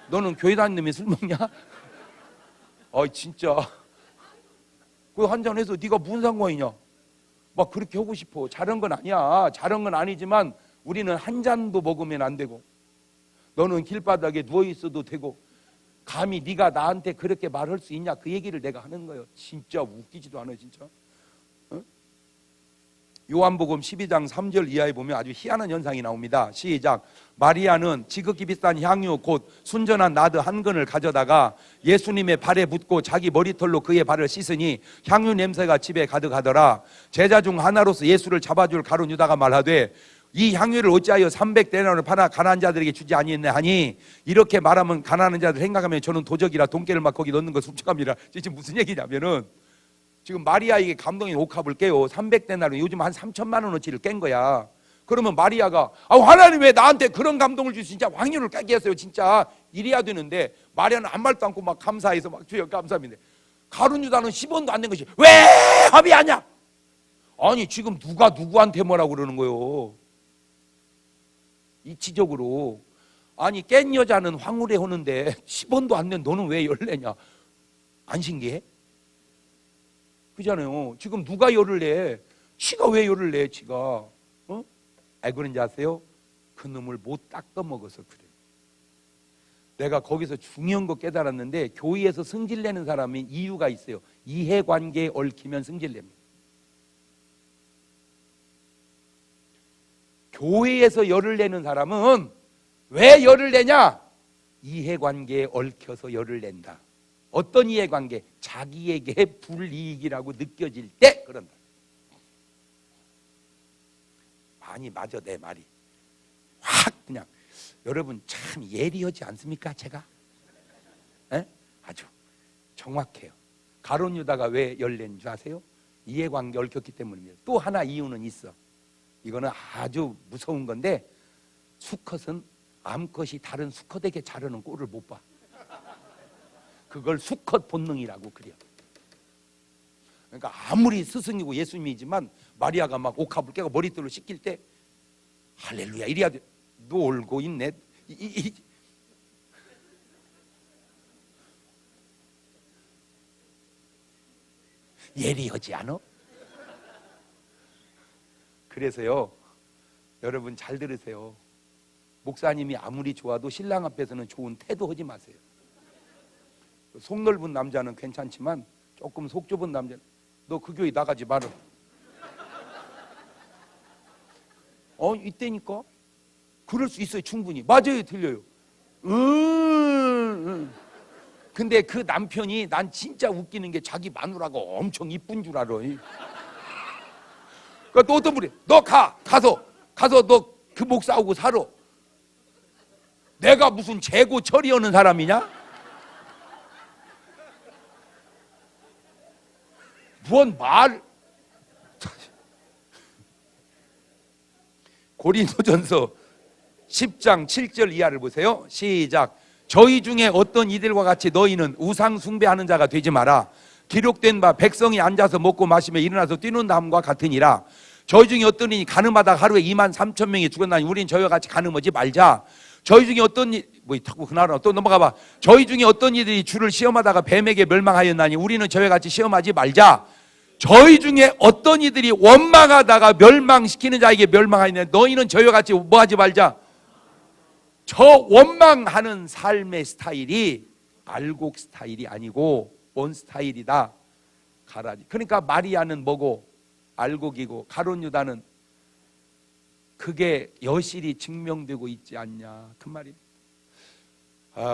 Speaker 1: 너는 교회 다니는데 술 먹냐? 아 진짜 그 한잔 해서 네가 무슨 상관이냐 막 그렇게 하고 싶어. 잘한 건 아니야. 잘한 건 아니지만 우리는 한 잔도 먹으면 안 되고, 너는 길바닥에 누워 있어도 되고, 감히 네가 나한테 그렇게 말할 수 있냐 그 얘기를 내가 하는 거예요. 진짜 웃기지도 않아요 진짜. 요한복음 12장 3절 이하에 보면 아주 희한한 현상이 나옵니다. 시작. 마리아는 지극히 비싼 향유 곧 순전한 나드 한 근을 가져다가 예수님의 발에 붓고 자기 머리털로 그의 발을 씻으니 향유 냄새가 집에 가득하더라. 제자 중 하나로서 예수를 잡아줄 가룟 유다가 말하되 이 향유를 어찌하여 300데나리온을 팔아 가난한 자들에게 주지 아니했네 하니, 이렇게 말하면 가난한 자들 생각하면 저는 도적이라 돈깨를 막 거기 넣는 거 훔쳐갑니다. 지금 무슨 얘기냐면은 지금 마리아에게 감동의 옥합을 깨요. 300데나리온 요즘 한 3천만 원어치를 깬 거야. 그러면 마리아가 하나님 왜 나한테 그런 감동을 주시, 진짜 확률을 깨게 했어요. 진짜 이래야 되는데 마리아는 아무 말도 않고 막 감사해서 막 주여 감사합니다. 가룟 유다는 10원도 안 된 것이 왜 합의하냐? 아니 지금 누가 누구한테 뭐라고 그러는 거예요. 이치적으로. 아니 깬 여자는 황홀해 하는데 10원도 안 낸 너는 왜 열내냐? 안 신기해? 그잖아요. 지금 누가 열을 내? 지가 왜 열을 내? 지가 왜 그런지 아세요? 그 놈을 못 닦아 먹어서 그래. 내가 거기서 중요한 거 깨달았는데, 교회에서 승질내는 사람이 이유가 있어요. 이해관계에 얽히면 승질냅니다. 교회에서 열을 내는 사람은 왜 열을 내냐? 이해관계에 얽혀서 열을 낸다. 어떤 이해관계? 자기에게 불이익이라고 느껴질 때 그런다. 많이 맞아, 내 말이. 확 그냥. 여러분 참 예리하지 않습니까? 제가 아주 정확해요. 가룟 유다가 왜 열낸 줄 아세요? 이해관계 얽혔기 때문입니다. 또 하나 이유는 있어. 이거는 아주 무서운 건데, 수컷은 암컷이 다른 수컷에게 자르는 꼴을 못 봐. 그걸 수컷 본능이라고 그려. 그러니까 아무리 스승이고 예수님이지만 마리아가 막 옥합을 깨고 머리털로 씻길 때 할렐루야 이래야 돼. 놀고 있네. 예리하지 않아? 그래서요, 여러분 잘 들으세요. 목사님이 아무리 좋아도 신랑 앞에서는 좋은 태도 하지 마세요. 속 넓은 남자는 괜찮지만 조금 속 좁은 남자는 너 그 교회 나가지 마라. 이때니까 그럴 수 있어요. 충분히. 맞아요. 들려요. 근데 그 남편이 난 진짜 웃기는 게 자기 마누라가 엄청 이쁜 줄 알아. 그러니까 또 어떤 분이 너 가서 너 그 목사하고 살아. 내가 무슨 재고 처리하는 사람이냐? 뭔 말? 고린도전서 10장 7절 이하를 보세요. 시작. 저희 중에 어떤 이들과 같이 너희는 우상 숭배하는 자가 되지 마라. 기록된 바 백성이 앉아서 먹고 마시며 일어나서 뛰는 남과 같으니라. 저희 중에 어떤 이들이 간음하다 하루에 2만 3천 명이 죽었나니 우리는 저희와 같이 간음하지 말자. 저희 중에 어떤 또 넘어가 봐. 저희 중에 어떤 이들이 주를 시험하다가 뱀에게 멸망하였나니 우리는 저희와 같이 시험하지 말자. 저희 중에 어떤 이들이 원망하다가 멸망시키는 자에게 멸망하였나니 너희는 저희와 같이 뭐하지 말자. 저 원망하는 삶의 스타일이 알곡 스타일이 아니고 뭔 스타일이다? 가라지. 그러니까 마리아는 뭐고 알곡이고 가룟 유다는 그게 여실히 증명되고 있지 않냐 그 말입니다.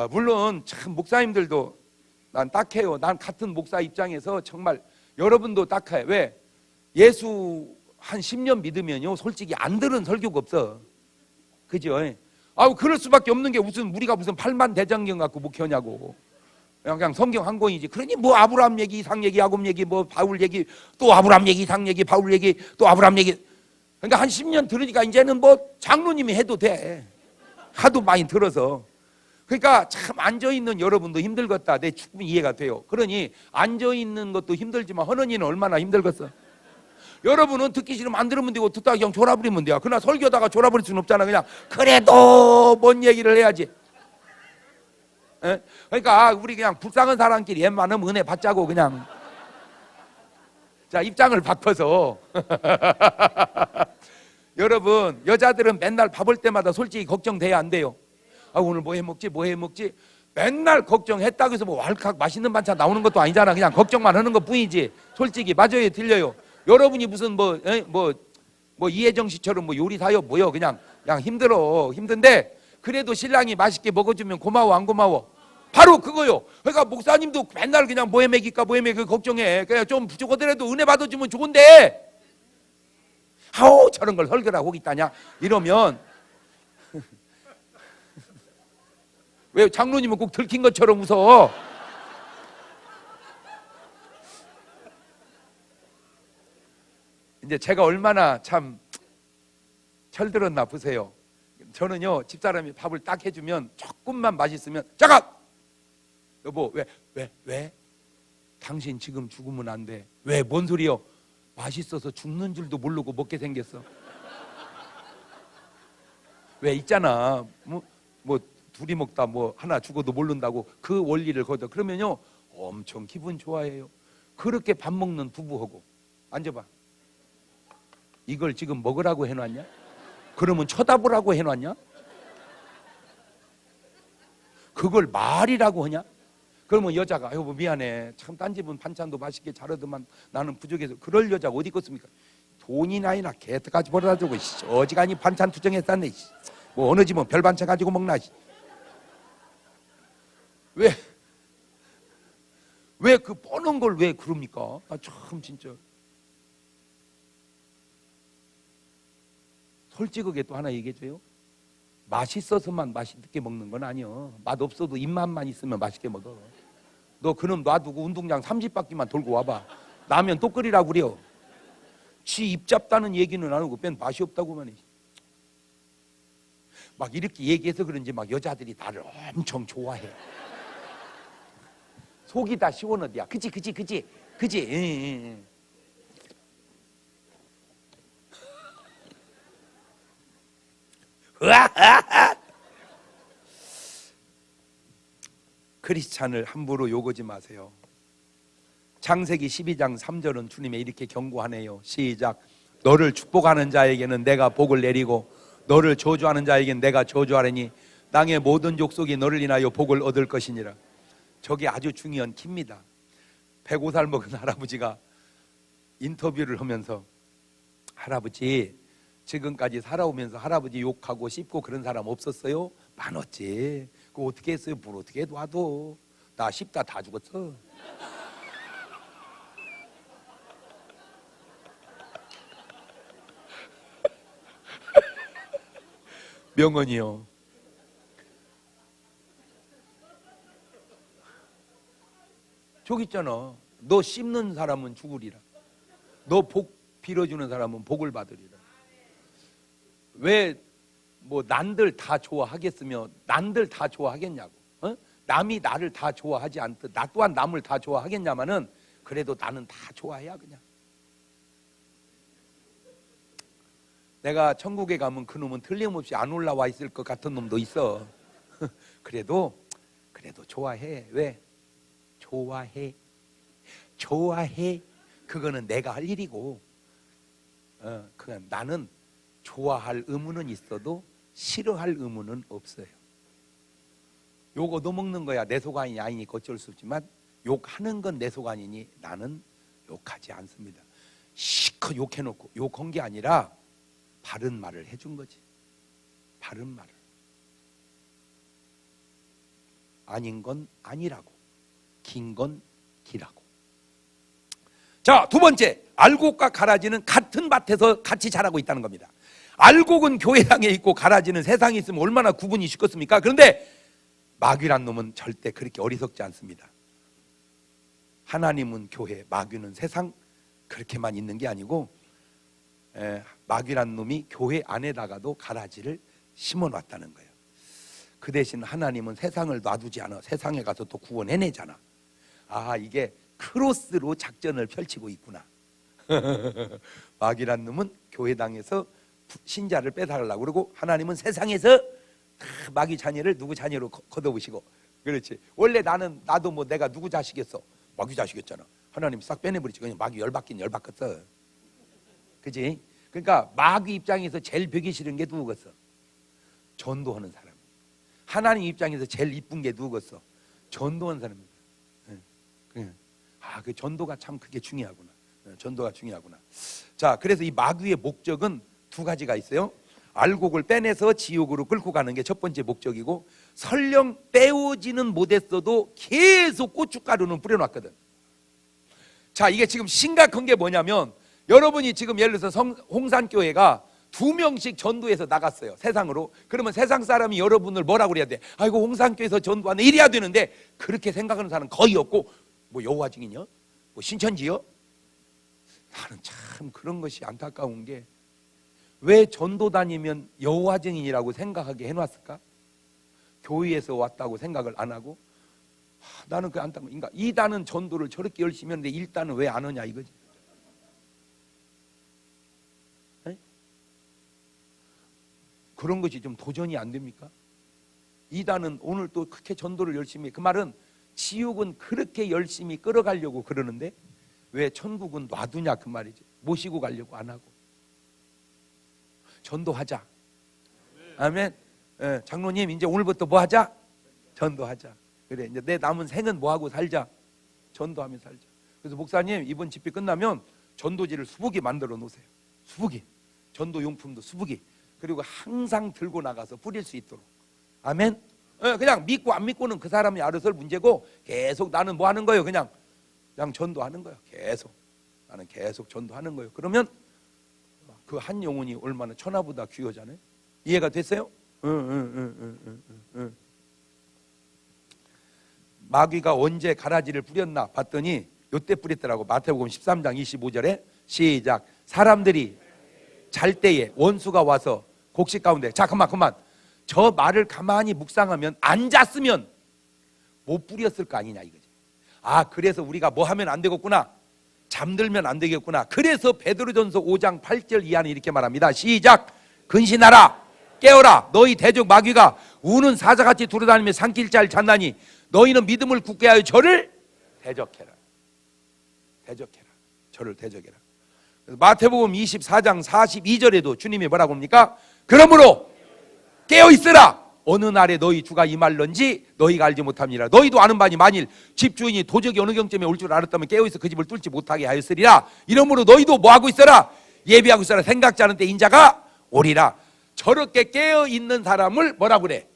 Speaker 1: 물론 참 목사님들도 난 딱해요. 난 같은 목사 입장에서 정말 여러분도 딱해. 왜? 예수 한 10년 믿으면요 솔직히 안 들은 설교가 없어. 그죠? 그럴 수밖에 없는 게 우리가 무슨 8만 대장경 갖고 목회냐고. 그냥 성경 한 권이지. 그러니 뭐 아브라함 얘기, 이삭 얘기, 야곱 얘기, 뭐 바울 얘기, 또 아브라함 얘기, 이삭 얘기, 바울 얘기, 또 아브라함 얘기. 그러니까 한 10년 들으니까 이제는 뭐 장로님이 해도 돼. 하도 많이 들어서. 그러니까 참 앉아있는 여러분도 힘들겠다. 내 충분히 이해가 돼요. 그러니 앉아있는 것도 힘들지만 하는 이는 얼마나 힘들겠어. 여러분은 듣기 싫으면 안 들으면 되고 듣다가 그냥 졸아버리면 돼요. 그러나 설교다가 졸아버릴 수는 없잖아. 그냥 그래도 뭔 얘기를 해야지. 그러니까 우리 그냥 불쌍한 사람끼리 웬만하면 은혜 받자고 그냥. 자, 입장을 바꿔서 여러분 여자들은 맨날 밥 올 때마다 솔직히 걱정돼야 안 돼요. 오늘 뭐 해먹지 뭐 해먹지 맨날 걱정했다고 해서 뭐 왈칵 맛있는 반찬 나오는 것도 아니잖아. 그냥 걱정만 하는 것 뿐이지. 솔직히 맞아요. 들려요. 여러분이 무슨 뭐 이혜정 씨처럼 뭐 요리사요 뭐요. 그냥 힘들어. 힘든데 그래도 신랑이 맛있게 먹어주면 고마워 안 고마워? 바로 그거요. 그러니까 목사님도 맨날 그냥 뭐 해먹일까 뭐 해먹일까 걱정해. 그냥 좀 부족하더라도 은혜 받아주면 좋은데 저런 걸 설교라고 하고 있다냐 이러면 왜 장로님은 꼭 들킨 것처럼 웃어? 이제 제가 얼마나 참 철들었나 보세요. 저는요 집사람이 밥을 딱 해주면 조금만 맛있으면 잠깐! 여보 왜? 당신 지금 죽으면 안 돼. 왜? 뭔 소리요? 맛있어서 죽는 줄도 모르고 먹게 생겼어. 왜 있잖아 뭐 둘이 먹다 뭐 하나 죽어도 모른다고 그 원리를 거둬. 그러면요 엄청 기분 좋아해요. 그렇게 밥 먹는 부부하고 앉아봐. 이걸 지금 먹으라고 해놨냐? 그러면 쳐다보라고 해놨냐? 그걸 말이라고 하냐? 그러면 여자가 여보 미안해 참 딴 집은 반찬도 맛있게 잘하더만 나는 부족해서 그럴 여자가 어디 있겠습니까? 돈이나 이나 개떡까지 벌어다 주고 어지간히 반찬 투정했었네. 뭐 어느 집은 별 반찬 가지고 먹나. 왜 그 뻔한 걸 왜 그럽니까? 아, 참 진짜. 솔직하게 또 하나 얘기해줘요. 맛있어서만 맛있게 먹는 건 아니여. 맛없어도 입맛만 있으면 맛있게 먹어. 너 그놈 놔두고 운동장 30바퀴만 돌고 와봐. 라면 또 끓이라고 그래요. 지 입 잡다는 얘기는 안 하고 뺀 맛이 없다고만 해. 막 이렇게 얘기해서 그런지 막 여자들이 나를 엄청 좋아해. 속이 다 시원하디야. 그치. 크리스찬을 함부로 욕하지 마세요. 창세기 12장 3절은 주님이 이렇게 경고하네요. 시작. 너를 축복하는 자에게는 내가 복을 내리고 너를 저주하는 자에게는 내가 저주하리니 땅의 모든 족속이 너를 인하여 복을 얻을 것이니라. 저게 아주 중요한 키입니다. 105살 먹은 할아버지가 인터뷰를 하면서 할아버지 지금까지 살아오면서 할아버지 욕하고 씹고 그런 사람 없었어요? 많았지. 그거 어떻게 했어요? 뭘 어떻게 놔둬. 나 씹다 다 죽었어. 명언이요. 저기 있잖아. 너 씹는 사람은 죽으리라. 너 복 빌어주는 사람은 복을 받으리라. 왜 뭐 난들 다 좋아하겠으며 난들 다 좋아하겠냐고. 어? 남이 나를 다 좋아하지 않듯 나 또한 남을 다 좋아하겠냐마는 그래도 나는 다 좋아해야 그냥. 내가 천국에 가면 그 놈은 틀림없이 안 올라와 있을 것 같은 놈도 있어. 그래도 좋아해. 왜? 좋아해. 그거는 내가 할 일이고, 그냥 나는 좋아할 의무는 있어도 싫어할 의무는 없어요. 욕 얻어먹는 거야 내 속안이 아니니까 어쩔 수 없지만 욕하는 건 내 속안이니 나는 욕하지 않습니다. 시커 욕해놓고 욕한 게 아니라 바른 말을 해준 거지. 바른 말을. 아닌 건 아니라고, 긴 건 기라고. 자, 두 번째, 알곡과 가라지는 같은 밭에서 같이 자라고 있다는 겁니다. 알곡은 교회당에 있고 가라지는 세상에 있으면 얼마나 구분이 쉽겠습니까? 그런데 마귀란 놈은 절대 그렇게 어리석지 않습니다. 하나님은 교회, 마귀는 세상, 그렇게만 있는 게 아니고 마귀란 놈이 교회 안에다가도 가라지를 심어놨다는 거예요. 그 대신 하나님은 세상을 놔두지 않아. 세상에 가서 또 구원해내잖아. 아, 이게 크로스로 작전을 펼치고 있구나. 마귀란 놈은 교회당에서 신자를 뺏어가려고 그러고 하나님은 세상에서 마귀 자녀를 누구 자녀로 걷어보시고. 그렇지. 원래 나도 뭐 내가 누구 자식이었어? 마귀 자식이었잖아. 하나님 싹 빼내버리지. 그냥 마귀 열받긴 열받겠어. 그지? 그러니까 마귀 입장에서 제일 벽이 싫은 게 누구겠어? 전도하는 사람. 하나님 입장에서 제일 이쁜 게 누구겠어? 전도하는 사람입니다. 그 전도가 참 그게 중요하구나. 전도가 중요하구나. 자, 그래서 이 마귀의 목적은 두 가지가 있어요. 알곡을 빼내서 지옥으로 끌고 가는 게 첫 번째 목적이고, 설령 빼오지는 못했어도 계속 고춧가루는 뿌려놨거든. 자, 이게 지금 심각한 게 뭐냐면, 여러분이 지금 예를 들어서 홍산교회가 2명씩 전도해서 나갔어요, 세상으로. 그러면 세상 사람이 여러분을 뭐라고 그래야 돼? 아이고 홍산교회에서 전도하네 이래야 되는데, 그렇게 생각하는 사람은 거의 없고, 뭐 여호와 증인이요? 뭐 신천지요? 나는 참 그런 것이 안타까운 게, 왜 전도 다니면 여호와 증인이라고 생각하게 해놨을까? 교회에서 왔다고 생각을 안 하고. 나는 그 안타까운. 그러니까 2단은 전도를 저렇게 열심히 하는데 1단은 왜 안 하냐 이거지. 에? 그런 것이 좀 도전이 안 됩니까? 2단은 오늘 또 그렇게 전도를 열심히 해. 그 말은 지옥은 그렇게 열심히 끌어가려고 그러는데 왜 천국은 놔두냐 그 말이지. 모시고 가려고 안 하고. 전도하자. 아멘. 예, 장로님 이제 오늘부터 뭐 하자? 전도하자. 그래, 이제 내 남은 생은 뭐 하고 살자? 전도하며 살자. 그래서 목사님 이번 집회 끝나면 전도지를 수북이 만들어 놓으세요. 수북이, 전도 용품도 수북이. 그리고 항상 들고 나가서 뿌릴 수 있도록. 아멘. 그냥 믿고 안 믿고는 그 사람이 알아서 할 문제고, 계속 나는 뭐 하는 거예요? 그냥 전도하는 거예요. 계속 나는 계속 전도하는 거예요. 그러면 그 한 영혼이 얼마나 천하보다 귀하잖아요. 이해가 됐어요? 마귀가 언제 가라지를 뿌렸나 봤더니 요때 뿌렸더라고. 마태복음 13장 25절에 시작. 사람들이 잘 때에 원수가 와서 곡식 가운데. 자, 그만. 저 말을 가만히 묵상하면 앉았으면 못 뿌렸을 거 아니냐 이거지. 아, 그래서 우리가 뭐 하면 안 되겠구나. 잠들면 안 되겠구나. 그래서 베드로전서 5장 8절 이하는 이렇게 말합니다. 시작. 근신하라, 깨어라. 너희 대적 마귀가 우는 사자같이 두루다니며 산길 잘 찾나니 너희는 믿음을 굳게 하여 저를 대적해라. 저를 대적해라. 마태복음 24장 42절에도 주님이 뭐라고 합니까? 그러므로 깨어있으라. 어느 날에 너희 주가 임할런지 너희가 알지 못합니다. 너희도 아는 바니 만일 집주인이 도적이 어느 경쯤에 올 줄 알았다면 깨어있어 그 집을 뚫지 못하게 하였으리라. 이러므로 너희도 뭐하고 있어라? 예비하고 있어라. 생각지 않은 때 인자가 오리라. 저렇게 깨어있는 사람을 뭐라 그래?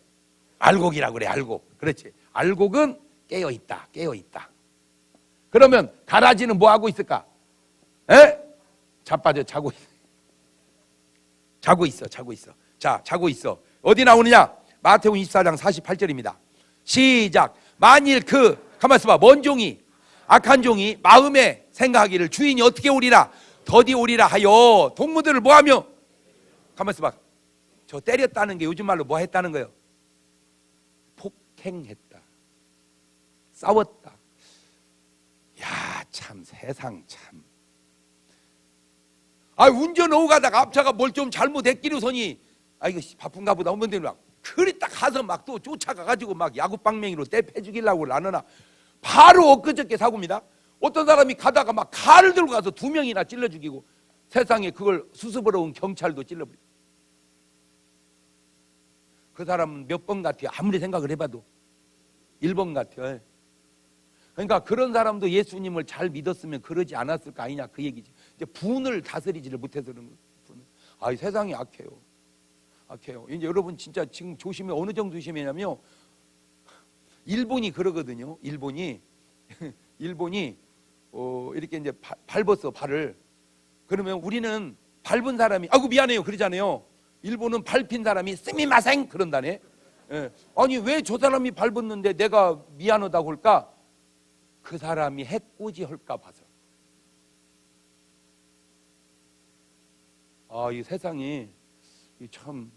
Speaker 1: 알곡이라 그래. 알곡. 그렇지. 알곡은 깨어있다. 그러면 가라지는 뭐하고 있을까? 자빠져 자고 있어. 자, 자고 있어. 어디 나오느냐? 마태복음 24장 48절입니다. 시작. 만일 가만 있어봐. 먼 종이, 악한 종이 마음에 생각하기를 주인이 어떻게 오리라, 더디 오리라 하여 동무들을 뭐하며, 가만 있어봐. 저 때렸다는 게 요즘 말로 뭐 했다는 거예요? 폭행했다, 싸웠다. 야, 참 세상 참. 운전 오고 가다가 앞차가 뭘 좀 잘못했기로서니 이거 바쁜가 보다 오면 되나. 그리 딱 가서 막 또 쫓아가가지고 막 야구방맹이로 떼패 죽이려고 나누나. 바로 엊그저께 사고입니다. 어떤 사람이 가다가 막 칼을 들고 가서 2명이나 찔러 죽이고, 세상에 그걸 수습으로 온 경찰도 찔러버리고. 그 사람은 몇 번 같아요? 아무리 생각을 해봐도 1번 같아요. 그러니까 그런 사람도 예수님을 잘 믿었으면 그러지 않았을 거 아니냐 그 얘기지. 이제 분을 다스리지를 못해서 그런 거예요. 이 세상이 악해요. 이제 여러분 진짜 지금 조심해. 어느 정도 조심해냐면, 일본이 그러거든요. 일본이 이렇게 이제 밟았어, 발을. 그러면 우리는 밟은 사람이 미안해요 그러잖아요. 일본은 밟힌 사람이 스미마생 그런다네. 아니 왜 저 사람이 밟았는데 내가 미안하다고 할까? 그 사람이 해코지 할까 봐서. 이 세상이 참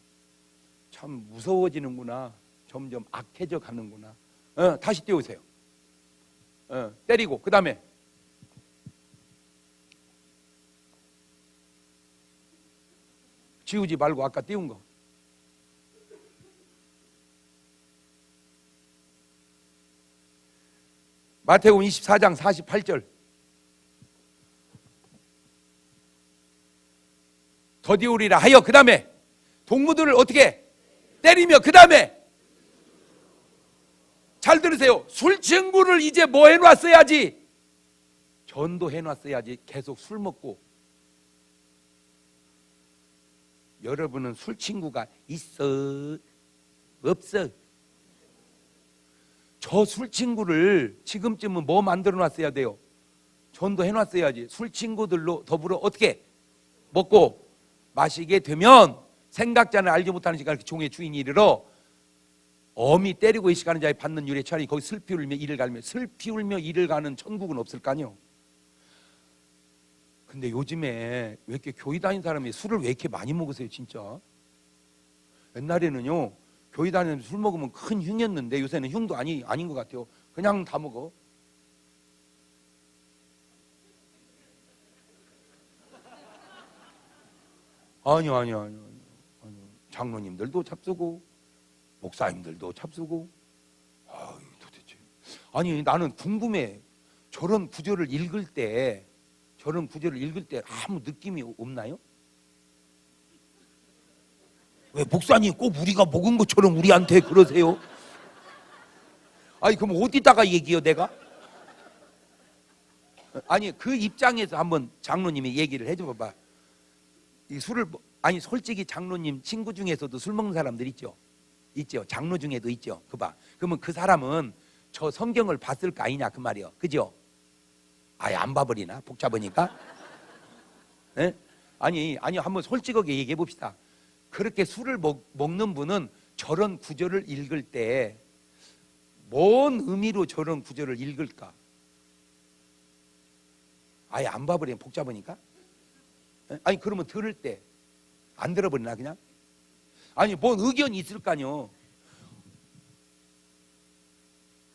Speaker 1: 무서워지는구나. 점점 악해져 가는구나. 다시 띄우세요. 때리고 그 다음에 지우지 말고 아까 띄운 거. 마태복음 24장 48절. 더디우리라 하여 그 다음에 동무들을 어떻게 때리며 그 다음에 잘 들으세요. 술 친구를 이제 뭐 해놨어야지? 전도해놨어야지. 계속 술 먹고. 여러분은 술 친구가 있어? 없어? 저 술 친구를 지금쯤은 뭐 만들어놨어야 돼요? 전도해놨어야지. 술 친구들로 더불어 어떻게 먹고 마시게 되면 생각자는 알지 못하는 시간에 종의 주인이 이르러 어미 때리고 의식하는 자의 받는 유래 차라리 거기 슬피 울며 이를 갈며. 슬피 울며 이를 가는 천국은 없을 거 아니요. 근데 요즘에 왜 이렇게 교회 다니는 사람이 술을 왜 이렇게 많이 먹으세요 진짜? 옛날에는요 교회 다니는데 술 먹으면 큰 흉이었는데 요새는 흉도 아닌 것 같아요. 그냥 다 먹어. 아니요. 장로님들도 잡수고 목사님들도 잡수고. 도대체. 나는 궁금해. 저런 구절을 읽을 때 아무 느낌이 없나요? 왜 목사님 꼭 우리가 먹은 것처럼 우리한테 그러세요? 아니 그럼 어디다가 얘기해요 내가? 아니 그 입장에서 한번 장로님이 얘기를 해줘봐. 이 술을 아니 솔직히 장로님 친구 중에서도 술 먹는 사람들 있죠. 있죠. 장로 중에도 있죠. 그봐. 그러면 그 사람은 저 성경을 봤을 거 아니냐 그 말이요. 그죠? 아예 안 봐버리나 복잡하니까? 예? 아니 한번 솔직하게 얘기해 봅시다. 그렇게 술을 먹는 분은 저런 구절을 읽을 때 뭔 의미로 저런 구절을 읽을까? 아예 안 봐버리면 복잡하니까? 아니 그러면 들을 때 안 들어버리나 그냥? 아니 뭔 의견이 있을 거 아니요.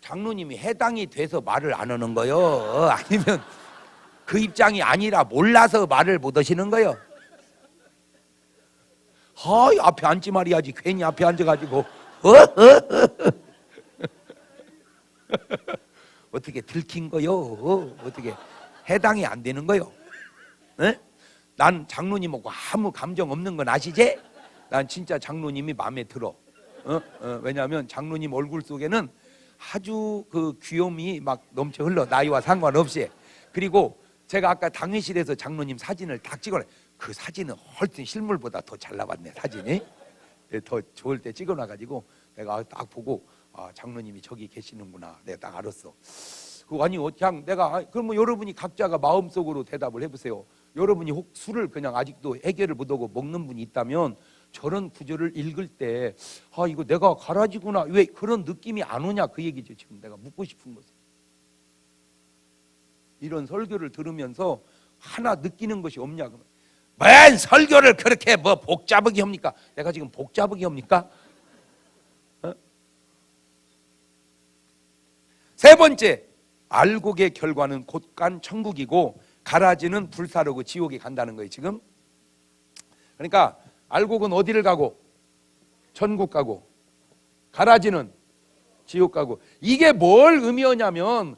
Speaker 1: 장로님이 해당이 돼서 말을 안 하는 거요? 아니면 그 입장이 아니라 몰라서 말을 못 하시는 거요? 앞에 앉지 말이야지. 괜히 앞에 앉아가지고 어떻게 들킨 거요? 어떻게 해당이 안 되는 거요? 에? 난 장로님하고 아무 감정 없는 건 아시지? 난 진짜 장로님이 마음에 들어. 왜냐하면 장로님 얼굴 속에는 아주 그 귀염이 막 넘쳐 흘러. 나이와 상관없이. 그리고 제가 아까 당회실에서 장로님 사진을 딱 찍어놔. 그 사진은 훨씬 실물보다 더 잘 나왔네 사진이. 더 좋을 때 찍어놔가지고 내가 딱 보고 장로님이 저기 계시는구나. 내가 딱 알았어. 아니 그냥 내가 그러면 여러분이 각자가 마음속으로 대답을 해보세요. 여러분이 혹 술을 그냥 아직도 해결을 못하고 먹는 분이 있다면 저런 구절을 읽을 때 이거 내가 가라지구나 왜 그런 느낌이 안 오냐 그 얘기죠. 지금 내가 묻고 싶은 것은 이런 설교를 들으면서 하나 느끼는 것이 없냐 그러면 맨 설교를 그렇게 뭐 복잡하게 합니까? 내가 지금 복잡하게 합니까? 세 번째, 알곡의 결과는 곧간 천국이고 가라지는 불사르고 지옥에 간다는 거예요. 지금 그러니까 알곡은 어디를 가고? 천국 가고 가라지는 지옥 가고. 이게 뭘 의미하냐면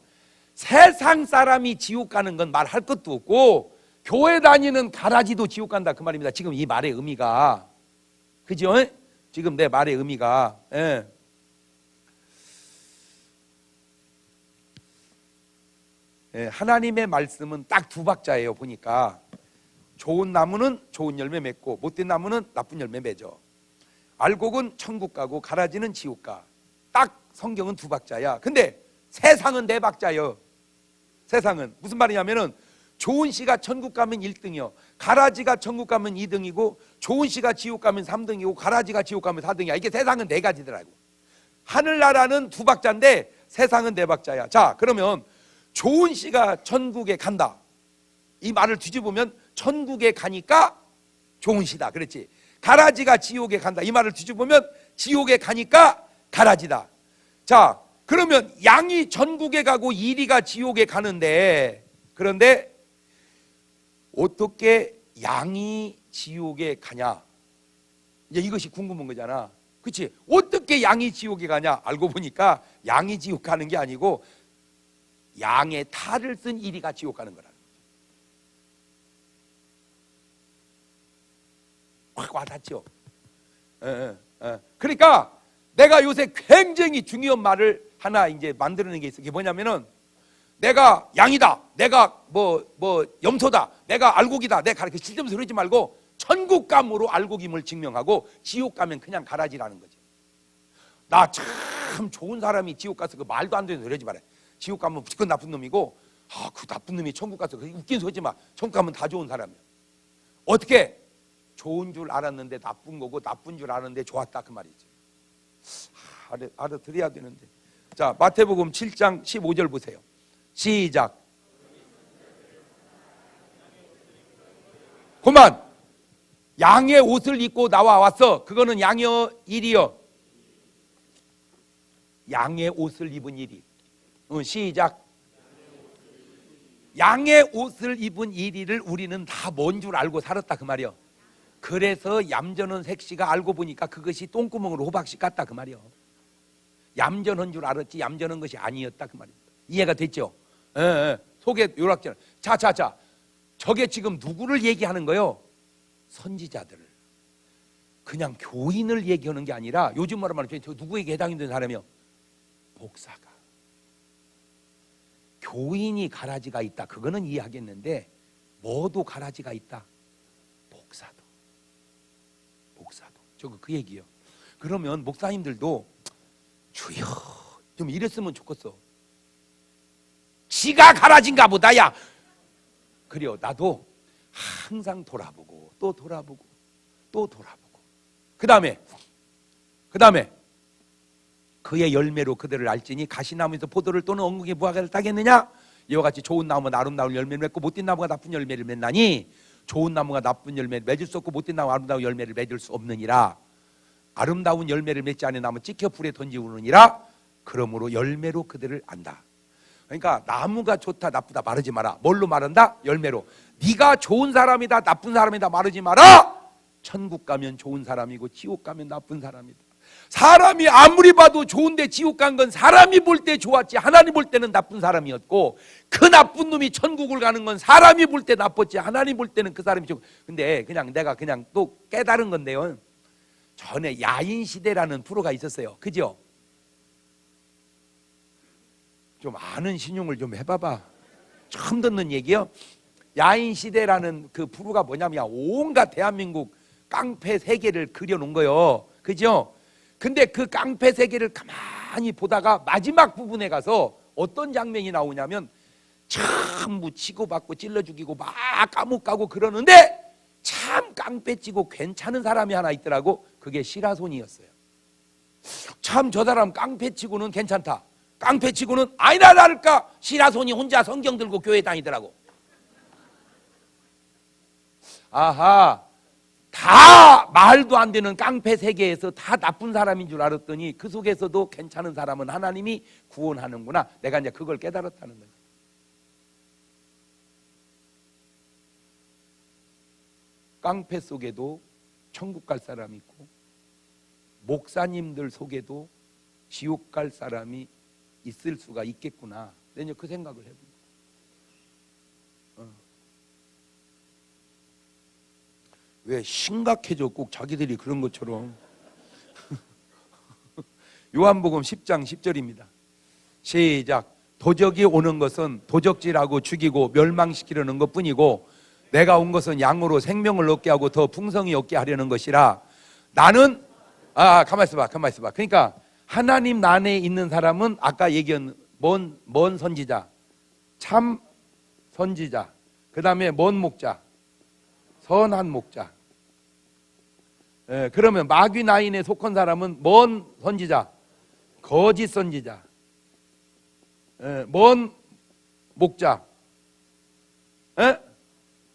Speaker 1: 세상 사람이 지옥 가는 건 말할 것도 없고 교회 다니는 가라지도 지옥 간다 그 말입니다. 지금 이 말의 의미가 그죠? 지금 내 말의 의미가 하나님의 말씀은 딱 두 박자예요. 보니까 좋은 나무는 좋은 열매 맺고 못된 나무는 나쁜 열매 맺어. 알곡은 천국 가고 가라지는 지옥 가. 딱 성경은 두 박자야. 근데 세상은 네 박자요. 세상은 무슨 말이냐면은 좋은 씨가 천국 가면 1등이요. 가라지가 천국 가면 2등이고 좋은 씨가 지옥 가면 3등이고 가라지가 지옥 가면 4등이야. 이게 세상은 네 가지더라고. 하늘나라는 두 박자인데 세상은 네 박자야. 자, 그러면 좋은 씨가 천국에 간다. 이 말을 뒤집으면 천국에 가니까 좋은 씨다. 그렇지. 가라지가 지옥에 간다. 이 말을 뒤집으면 지옥에 가니까 가라지다. 자, 그러면 양이 천국에 가고 이리가 지옥에 가는데 그런데 어떻게 양이 지옥에 가냐? 이제 이것이 궁금한 거잖아. 그렇지? 어떻게 양이 지옥에 가냐? 알고 보니까 양이 지옥 가는 게 아니고 양의 탈을 쓴 이리가 지옥 가는 거라는 거죠. 확 와닿죠? 그러니까 내가 요새 굉장히 중요한 말을 하나 이제 만들어낸 게 있어. 그게 뭐냐면은 내가 양이다, 내가 뭐 염소다, 내가 알곡이다, 내가 그렇게 쓸데없는 소리 하지 말고 천국감으로 알곡임을 증명하고 지옥 가면 그냥 가라지라는 거지. 나 참 좋은 사람이 지옥 가서 그 말도 안 되는 소리 하지 말아요. 지옥 가면 무조건 나쁜 놈이고 그 나쁜 놈이 천국 가서 그 웃긴 소리 하지 마. 천국 가면 다 좋은 사람이야. 어떻게? 좋은 줄 알았는데 나쁜 거고 나쁜 줄 알았는데 좋았다 그 말이지. 알아들어야 되는데. 자, 마태복음 7장 15절 보세요. 시작. 그만 양의 옷을 입고 나와 왔어. 그거는 양이여 일이여. 양의 옷을 입은 일이. 시작. 양의 옷을 입은 일이를 우리는 다 뭔 줄 알고 살았다 그 말이요. 그래서 얌전한 색시가 알고 보니까 그것이 똥구멍으로 호박씨 같다 그 말이요. 얌전한 줄 알았지 얌전한 것이 아니었다 그 말이에요. 이해가 됐죠? 속에 요락질. 자, 저게 지금 누구를 얘기하는 거요? 선지자들을. 그냥 교인을 얘기하는 게 아니라 요즘 말하면 저 누구에게 해당이 되는 사람이요? 목사가. 교인이 가라지가 있다. 그거는 이해하겠는데 뭐도 가라지가 있다. 목사도. 저거 그 얘기요. 그러면 목사님들도 주여 좀 이랬으면 좋겠어. 지가 가라진가 보다. 야 그래요. 나도 항상 돌아보고 또 돌아보고 또 돌아보고 그 다음에 그의 열매로 그들을 알지니 가시나무에서 포도를 또는 엉겅퀴 무화과를 따겠느냐. 이와 같이 좋은 나무는 아름다운 열매를 맺고 못된 나무가 나쁜 열매를 맺나니 좋은 나무가 나쁜 열매를 맺을 수 없고 못된 나무가 아름다운 열매를 맺을 수 없느니라. 아름다운 열매를 맺지 않은 나무는 찍혀 불에 던지우느니라. 그러므로 열매로 그들을 안다. 그러니까 나무가 좋다 나쁘다 말하지 마라. 뭘로 말한다? 열매로. 네가 좋은 사람이다 나쁜 사람이다 말하지 마라. 천국 가면 좋은 사람이고 지옥 가면 나쁜 사람이다. 사람이 아무리 봐도 좋은데 지옥 간 건 사람이 볼 때 좋았지 하나님 볼 때는 나쁜 사람이었고, 그 나쁜 놈이 천국을 가는 건 사람이 볼 때 나빴지 하나님 볼 때는 그 사람이 좋고. 근데 그냥 내가 그냥 또 깨달은 건데요, 전에 야인시대라는 프로가 있었어요. 그죠? 좀 아는 신용을 좀 해봐봐. 처음 듣는 얘기요. 야인시대라는 그 프로가 뭐냐면 온갖 대한민국 깡패 세계를 그려놓은 거예요. 그죠? 근데 그 깡패 세계를 가만히 보다가 마지막 부분에 가서 어떤 장면이 나오냐면 전부 치고받고 찔러 죽이고 막 감옥 가고 그러는데 참 깡패치고 괜찮은 사람이 하나 있더라고. 그게 시라손이었어요. 참 저 사람 깡패치고는 괜찮다. 깡패치고는 아니나 다를까 시라손이 혼자 성경 들고 교회 다니더라고. 아하, 다 말도 안 되는 깡패 세계에서 다 나쁜 사람인 줄 알았더니 그 속에서도 괜찮은 사람은 하나님이 구원하는구나. 내가 이제 그걸 깨달았다는 거야. 깡패 속에도 천국 갈 사람이 있고 목사님들 속에도 지옥 갈 사람이 있을 수가 있겠구나. 내가 그 생각을 해본 거야. 왜 심각해져 꼭 자기들이 그런 것처럼. 요한복음 10장 10절입니다. 시작. 도적이 오는 것은 도적질하고 죽이고 멸망시키려는 것뿐이고 내가 온 것은 양으로 생명을 얻게 하고 더 풍성히 얻게 하려는 것이라. 나는 가만 있어봐. 그러니까 하나님 안에 있는 사람은 아까 얘기한 뭔 선지자, 참 선지자, 그 다음에 뭔 목자, 선한 목자. 그러면 마귀 나인에 속한 사람은 뭔 선지자, 거짓 선지자, 뭔 목자,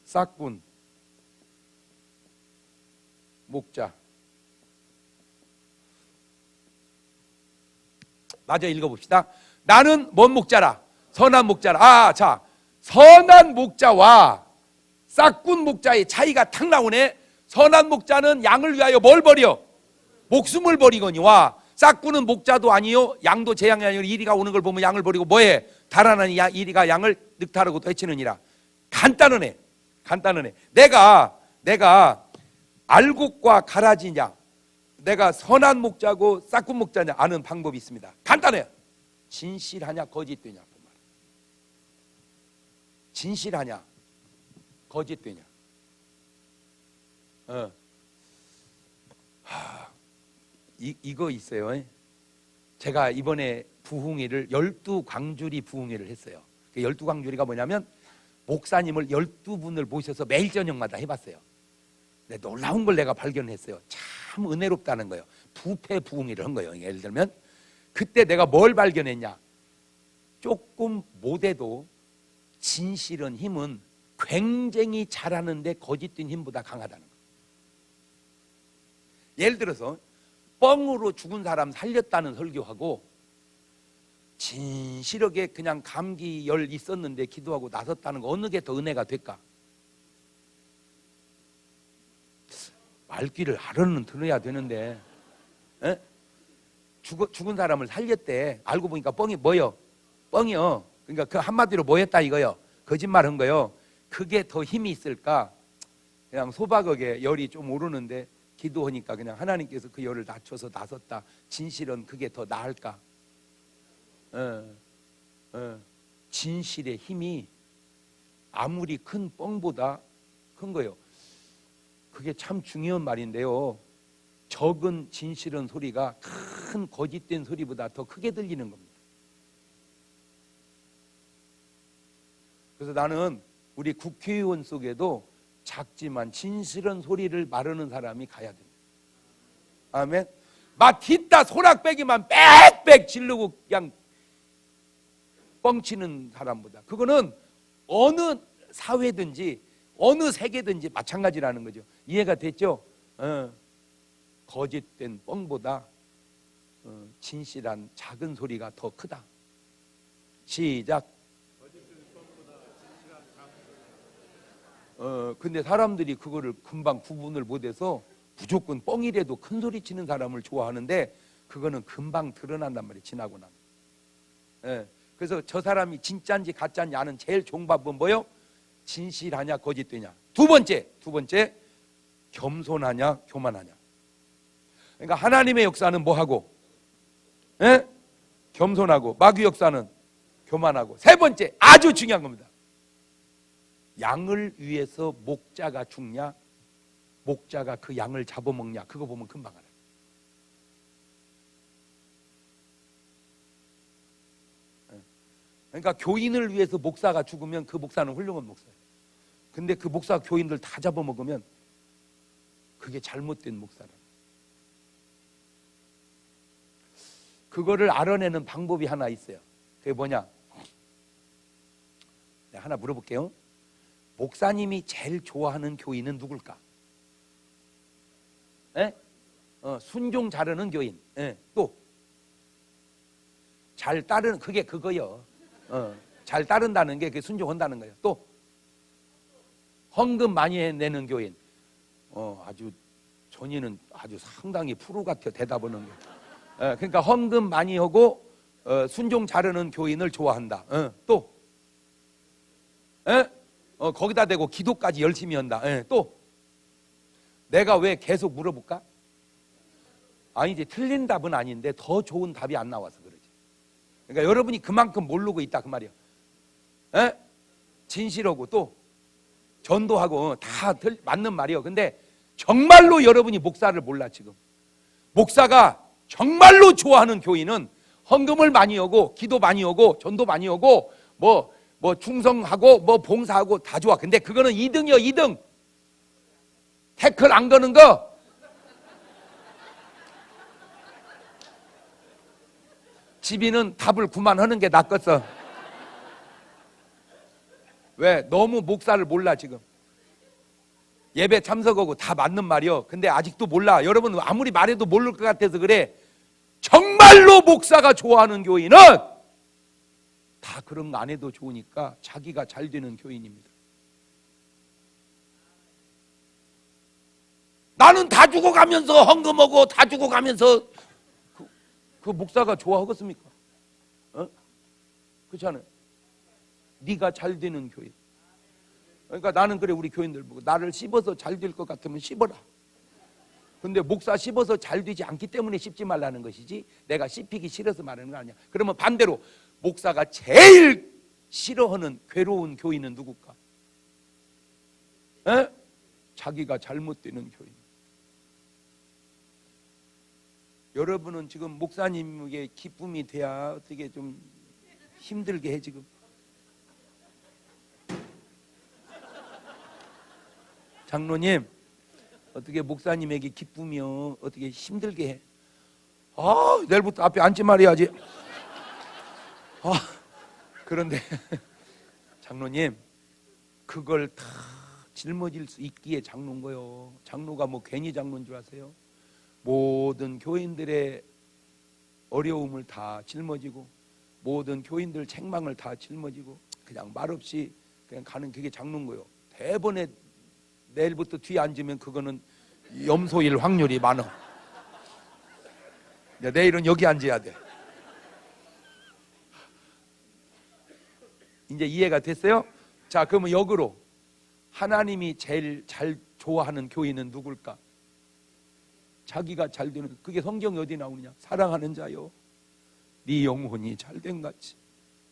Speaker 1: 싹군 목자. 마저 읽어봅시다. 나는 뭔 목자라? 선한 목자라. 자, 선한 목자와 싹군 목자의 차이가 탁 나오네. 선한 목자는 양을 위하여 뭘 버려? 목숨을 버리거니와 싹군은 목자도 아니요 양도 제 양이 아니요 이리가 오는 걸 보면 양을 버리고 뭐해? 달아나니 이리가 양을 늑탈하고 되치느니라. 간단하네. 내가 알곡과 가라지냐, 내가 선한 목자고 싹군 목자냐 아는 방법이 있습니다. 간단해요. 진실하냐 거짓되냐. 진실하냐 거짓되냐. 이거 있어요. 제가 이번에 부흥회를 12광주리 부흥회를 했어요. 12광주리가 뭐냐면 목사님을 12분을 모셔서 매일 저녁마다 해봤어요. 근데 놀라운 걸 내가 발견했어요. 참 은혜롭다는 거예요. 부패 부흥회를 한 거예요. 예를 들면 그때 내가 뭘 발견했냐, 조금 못해도 진실은 힘은 굉장히 잘하는데 거짓된 힘보다 강하다는 거예요. 예를 들어서 뻥으로 죽은 사람 살렸다는 설교하고 진실하게 그냥 감기 열 있었는데 기도하고 나섰다는 거 어느 게 더 은혜가 될까? 말귀를 알아는 들어야 되는데 죽은 사람을 살렸대. 알고 보니까 뻥이 뭐요? 뻥이요. 그러니까 그 한마디로 뭐였다 이거요? 거짓말한 거요. 그게 더 힘이 있을까? 그냥 소박하게 열이 좀 오르는데 기도하니까 그냥 하나님께서 그 열을 낮춰서 나섰다. 진실은 그게 더 나을까? 진실의 힘이 아무리 큰 뻥보다 큰 거예요. 그게 참 중요한 말인데요. 적은 진실한 소리가 큰 거짓된 소리보다 더 크게 들리는 겁니다. 그래서 나는 우리 국회의원 속에도 작지만 진실한 소리를 말하는 사람이 가야 됩니다. 아멘. 막 뒷다 소낙배기만 빽빽 지르고 그냥 뻥치는 사람보다, 그거는 어느 사회든지 어느 세계든지 마찬가지라는 거죠. 이해가 됐죠? 거짓된 뻥보다 진실한 작은 소리가 더 크다. 시작. 근데 사람들이 그거를 금방 구분을 못해서 무조건 뻥이라도 큰 소리 치는 사람을 좋아하는데, 그거는 금방 드러난단 말이에요, 지나고 나면. 그래서 저 사람이 진짜인지 가짜인지 아는 제일 좋은 방법은 뭐예요? 진실하냐 거짓되냐. 두 번째 겸손하냐 교만하냐. 그러니까 하나님의 역사는 뭐하고? 겸손하고. 마귀 역사는 교만하고. 세 번째, 아주 중요한 겁니다. 양을 위해서 목자가 죽냐, 목자가 그 양을 잡아먹냐. 그거 보면 금방 알아요. 그러니까 교인을 위해서 목사가 죽으면 그 목사는 훌륭한 목사예요. 근데 그 목사가 교인들 다 잡아먹으면 그게 잘못된 목사라. 그거를 알아내는 방법이 하나 있어요. 그게 뭐냐? 내가 하나 물어볼게요. 목사님이 제일 좋아하는 교인은 누굴까? 순종 잘하는 교인. 또 잘 따르는, 그게 그거요. 잘 따른다는 게 그게 순종한다는 거예요. 또 헌금 많이 내는 교인. 아주 전이는 아주 상당히 프로 같아 대답하는 게. 그러니까 헌금 많이 하고 순종 잘하는 교인을 좋아한다. 또 거기다 대고 기도까지 열심히 한다. 또 내가 왜 계속 물어볼까? 아니지, 틀린 답은 아닌데 더 좋은 답이 안 나와서 그러지. 그러니까 여러분이 그만큼 모르고 있다 그 말이야. 진실하고 또 전도하고 다 맞는 말이에요. 근데 정말로 여러분이 목사를 몰라. 지금 목사가 정말로 좋아하는 교인은 헌금을 많이 하고 기도 많이 하고 전도 많이 하고 뭐 충성하고 뭐 봉사하고 다 좋아. 근데 그거는 2등이요 2등. 태클 안 거는 거, 집이는 답을 그만하는 게 낫겠어. 왜? 너무 목사를 몰라. 지금 예배 참석하고 다 맞는 말이요. 근데 아직도 몰라. 여러분 아무리 말해도 모를 것 같아서 그래. 정말로 목사가 좋아하는 교인은 다 그런 거 안 해도 좋으니까 자기가 잘 되는 교인입니다. 나는 다 죽어가면서 헌금하고 다 죽어가면서 그 목사가 좋아하겠습니까? 그렇지 않아요? 네가 잘 되는 교인. 그러니까 나는 그래, 우리 교인들 보고 나를 씹어서 잘 될 것 같으면 씹어라. 근데 목사 씹어서 잘 되지 않기 때문에 씹지 말라는 것이지 내가 씹히기 싫어서 말하는 거 아니야. 그러면 반대로 목사가 제일 싫어하는 괴로운 교인은 누굴까? 자기가 잘못되는 교인. 여러분은 지금 목사님에게 기쁨이 돼야 어떻게 좀 힘들게 해 지금. 장로님, 어떻게 목사님에게 기쁨이요 어떻게 힘들게 해? 내일부터 앞에 앉지 말아야지. 그런데 장로님, 그걸 다 짊어질 수 있기에 장로인 거요. 장로가 뭐 괜히 장로인 줄 아세요? 모든 교인들의 어려움을 다 짊어지고 모든 교인들 책망을 다 짊어지고 그냥 말없이 그냥 가는, 그게 장로인 거요. 대번에 내일부터 뒤에 앉으면 그거는 염소일 확률이 많아. 내일은 여기 앉아야 돼. 이제 이해가 됐어요? 자, 그러면 역으로 하나님이 제일 잘 좋아하는 교인은 누굴까? 자기가 잘 되는, 그게 성경에 어디 나오느냐? 사랑하는 자여 네 영혼이 잘된 같이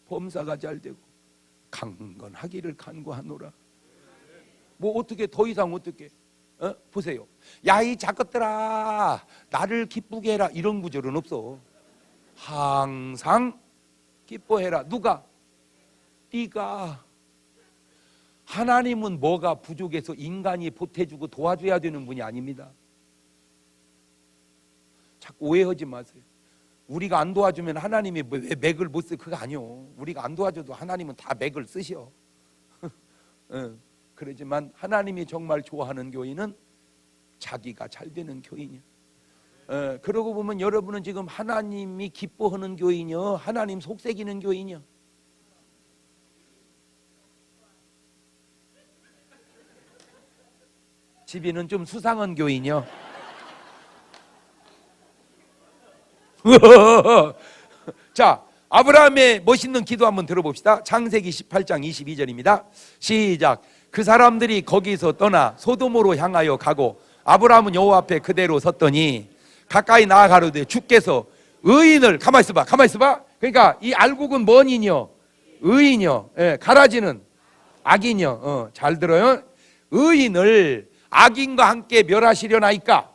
Speaker 1: 범사가 잘 되고 강건하기를 간구하노라. 뭐 어떻게 더 이상 어떻게 보세요. 야 이 작것들아 나를 기쁘게 해라 이런 구절은 없어. 항상 기뻐해라. 누가? 네가. 하나님은 뭐가 부족해서 인간이 보태주고 도와줘야 되는 분이 아닙니다. 자꾸 오해하지 마세요. 우리가 안 도와주면 하나님이 왜 맥을 못 쓰? 그거 아니요. 우리가 안 도와줘도 하나님은 다 맥을 쓰셔. 그러지만 하나님이 정말 좋아하는 교인은 자기가 잘 되는 교인이야. 그러고 보면 여러분은 지금 하나님이 기뻐하는 교인이요, 하나님 속삭이는 교인이요. 집이는 좀 수상한 교인이요. 자, 아브라함의 멋있는 기도 한번 들어봅시다. 창세기 18장 22절입니다. 시작. 그 사람들이 거기서 떠나 소돔으로 향하여 가고 아브라함은 여호와 앞에 그대로 섰더니 가까이 나아가로되 주께서 의인을, 가만히 있어봐, 가만히 있어봐. 그러니까 이 알곡은 뭔 인이요? 의인이요. 가라지는 악인이요. 잘 들어요. 의인을 악인과 함께 멸하시려나이까?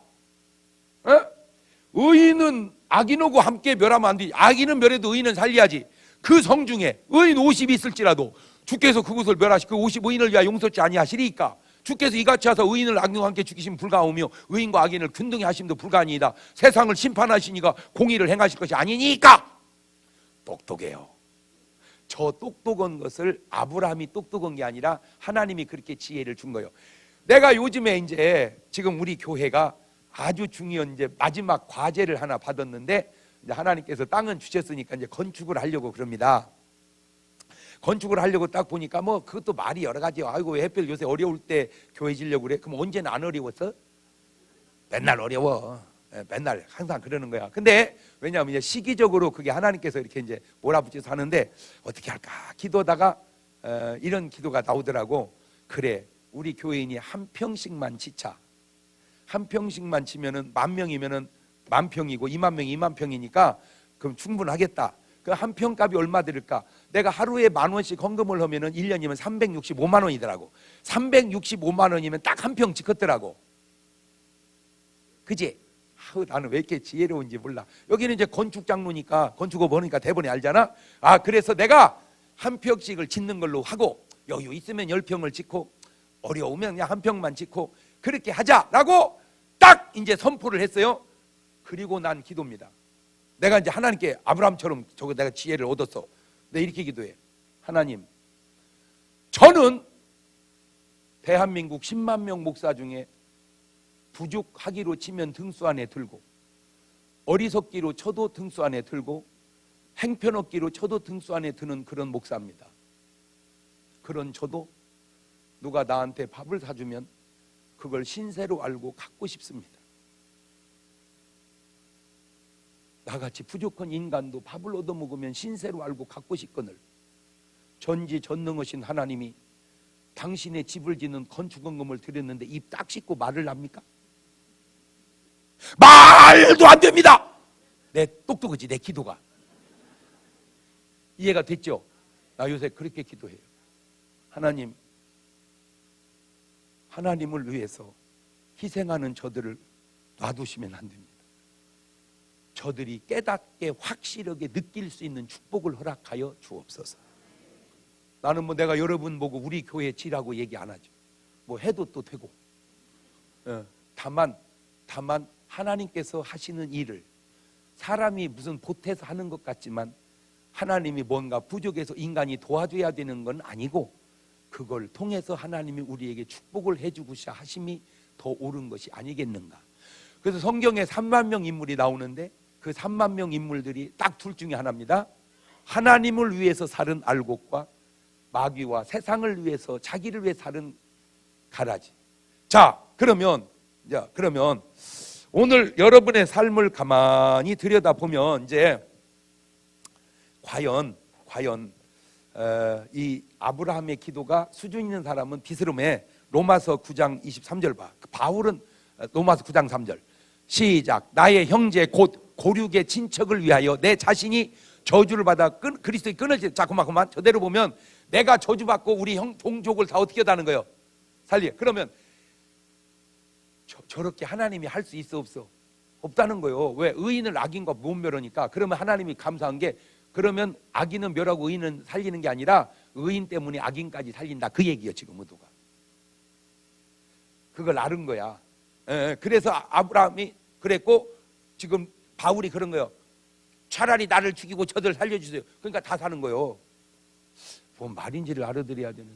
Speaker 1: 의인은 악인하고 함께 멸하면 안 되지. 악인은 멸해도 의인은 살려야지. 그 성 중에 의인 50이 있을지라도 주께서 그곳을 멸하시 그 55인을 위하여 용서치 아니하시리이까? 주께서 이같이 하사 의인을 악인과 함께 죽이시면 불가하오며 의인과 악인을 균등히 하심도 불가하니이다. 세상을 심판하시니가 공의를 행하실 것이 아니니까. 똑똑해요. 저 똑똑한 것을 아브라함이 똑똑한 게 아니라 하나님이 그렇게 지혜를 준 거예요. 내가 요즘에 이제 지금 우리 교회가 아주 중요한 이제 마지막 과제를 하나 받았는데, 이제 하나님께서 땅은 주셨으니까 이제 건축을 하려고 그럽니다. 건축을 하려고 딱 보니까 뭐 그것도 말이 여러 가지요. 아이고 햇별 요새 어려울 때 교회 지려고 그래. 그럼 언제는 안 어려웠어? 맨날 어려워. 맨날 항상 그러는 거야. 근데 왜냐하면 이제 시기적으로 그게 하나님께서 이렇게 이제 몰아붙여서 하는데 어떻게 할까 기도하다가 이런 기도가 나오더라고. 그래, 우리 교인이 한 평씩만 지차. 한 평씩만 치면은 10,000명이면은 10,000평이고 20,000명이 20,000평이니까 그럼 충분하겠다. 그 한 평값이 얼마 들을까? 내가 하루에 10,000원씩 헌금을 하면은 1년이면 365만 원이더라고. 365만 원이면 딱 한 평 짓겠더라고. 그지? 나는 왜 이렇게 지혜로운지 몰라. 여기는 이제 건축장로니까, 건축업 보니까 대본에 알잖아. 그래서 내가 한 평씩을 짓는 걸로 하고, 여유 있으면 10평을 짓고, 어려우면 그냥 한 평만 짓고, 그렇게 하자라고 딱 이제 선포를 했어요. 그리고 난 기도입니다. 내가 이제 하나님께 아브라함처럼 저거 내가 지혜를 얻었어. 내가 이렇게 기도해. 하나님, 저는 대한민국 10만 명 목사 중에 부족하기로 치면 등수 안에 들고, 어리석기로 쳐도 등수 안에 들고, 행편없기로 쳐도 등수 안에 드는 그런 목사입니다. 그런 저도 누가 나한테 밥을 사주면 그걸 신세로 알고 갖고 싶습니다. 나같이 부족한 인간도 밥을 얻어먹으면 신세로 알고 갖고 싶거늘 전지전능하신 하나님이 당신의 집을 짓는 건축헌금을 드렸는데 입 딱 씻고 말을 합니까? 말도 안 됩니다. 내 똑똑하지, 내 기도가. 이해가 됐죠? 나 요새 그렇게 기도해요. 하나님, 하나님을 위해서 희생하는 저들을 놔두시면 안 됩니다. 저들이 깨닫게 확실하게 느낄 수 있는 축복을 허락하여 주옵소서. 나는 뭐 내가 여러분 보고 우리 교회 지라고 얘기 안 하죠. 뭐 해도 또 되고. 다만 하나님께서 하시는 일을 사람이 무슨 보태서 하는 것 같지만 하나님이 뭔가 부족해서 인간이 도와줘야 되는 건 아니고, 그걸 통해서 하나님이 우리에게 축복을 해주고자 하심이 더 옳은 것이 아니겠는가. 그래서 성경에 3만 명 인물이 나오는데 그 3만 명 인물들이 딱 둘 중에 하나입니다. 하나님을 위해서 살은 알곡과 마귀와 세상을 위해서 자기를 위해 살은 가라지. 자, 그러면 오늘 여러분의 삶을 가만히 들여다보면 이제 과연 이 아브라함의 기도가 수준 있는 사람은 비스름해. 로마서 9장 23절 봐. 바울은 로마서 9장 3절. 시작. 나의 형제 곧 고륙의 친척을 위하여 내 자신이 저주를 받아 그리스도의 끊어질. 자, 그만 저대로 보면 내가 저주받고 우리 형 동족을 다 어떻게 하다는 거예요? 살리. 그러면 저렇게 하나님이 할 수 있어 없어? 없다는 거예요. 왜? 의인을 악인과 못 멸하니까. 그러면 하나님이 감사한 게, 그러면 악인은 멸하고 의인은 살리는 게 아니라 의인 때문에 악인까지 살린다, 그 얘기예요. 지금 의도가 그걸 알은 거야. 그래서 아브라함이 그랬고, 지금 바울이 그런 거예요. 차라리 나를 죽이고 저들 살려주세요. 그러니까 다 사는 거예요. 뭔 말인지를 알아들어야 되는.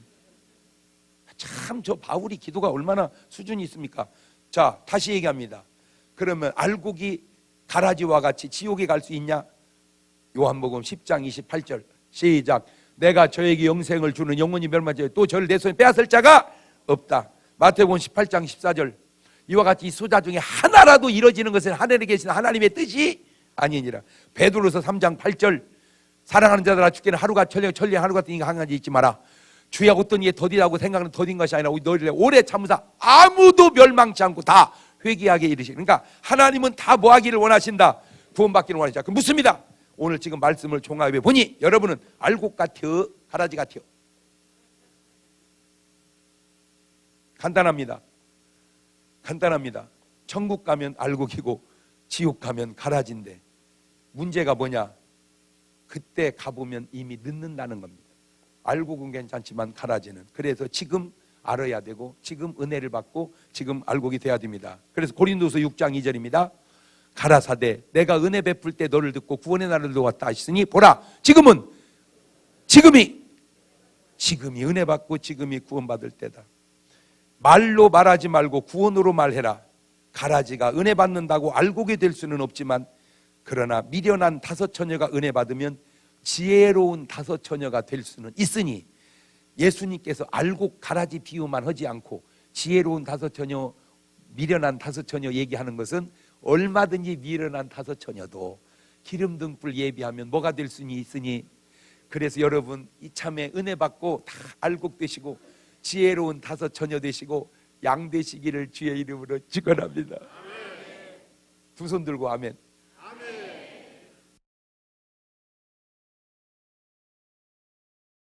Speaker 1: 참, 저 바울이 기도가 얼마나 수준이 있습니까? 자, 다시 얘기합니다. 그러면 알곡이 가라지와 같이 지옥에 갈 수 있냐? 요한복음 10장 28절 시작. 내가 저에게 영생을 주는 영원히 멸망하지 또 저를 내 손에 빼앗을 자가 없다. 마태복음 18장 14절 이와 같이 이 수자 중에 하나라도 이루어지는 것은 하늘에 계신 하나님의 뜻이 아니니라. 베드로서 3장 8절 사랑하는 자들아, 주께는 하루가 천리 하루 같은 인간 한 가지 잊지 마라. 주야 어떤 이에 더디라고 생각하는 더딘 것이 아니라 너희를 오래 참으사 아무도 멸망치 않고 다 회개하게 이르시. 그러니까 하나님은 다 뭐하기를 원하신다? 구원받기를 원하신다. 그럼 묻습니다. 오늘 지금 말씀을 종합해 보니 여러분은 알곡 같아요, 가라지 같아요? 간단합니다. 천국 가면 알곡이고 지옥 가면 가라지인데 문제가 뭐냐? 그때 가보면 이미 늦는다는 겁니다. 알곡은 괜찮지만 가라지는. 그래서 지금 알아야 되고 지금 은혜를 받고 지금 알곡이 돼야 됩니다. 그래서 고린도서 6장 2절입니다. 가라사대 내가 은혜 베풀 때 너를 듣고 구원의 날을 놓았다 하시니 보라 지금이 은혜 받고 지금이 구원받을 때다. 말로 말하지 말고 구원으로 말해라. 가라지가 은혜 받는다고 알곡이 될 수는 없지만 그러나 미련한 다섯 처녀가 은혜 받으면 지혜로운 다섯 처녀가 될 수는 있으니 예수님께서 알곡 가라지 비유만 하지 않고 지혜로운 다섯 처녀, 미련한 다섯 처녀 얘기하는 것은 얼마든지 미련한 다섯 처녀도 기름 등불 예비하면 뭐가 될 수는 있으니, 그래서 여러분 이참에 은혜 받고 다 알곡 되시고 지혜로운 다섯 처녀 되시고 양 되시기를 주의 이름으로 축원합니다. 두 손 들고 아멘.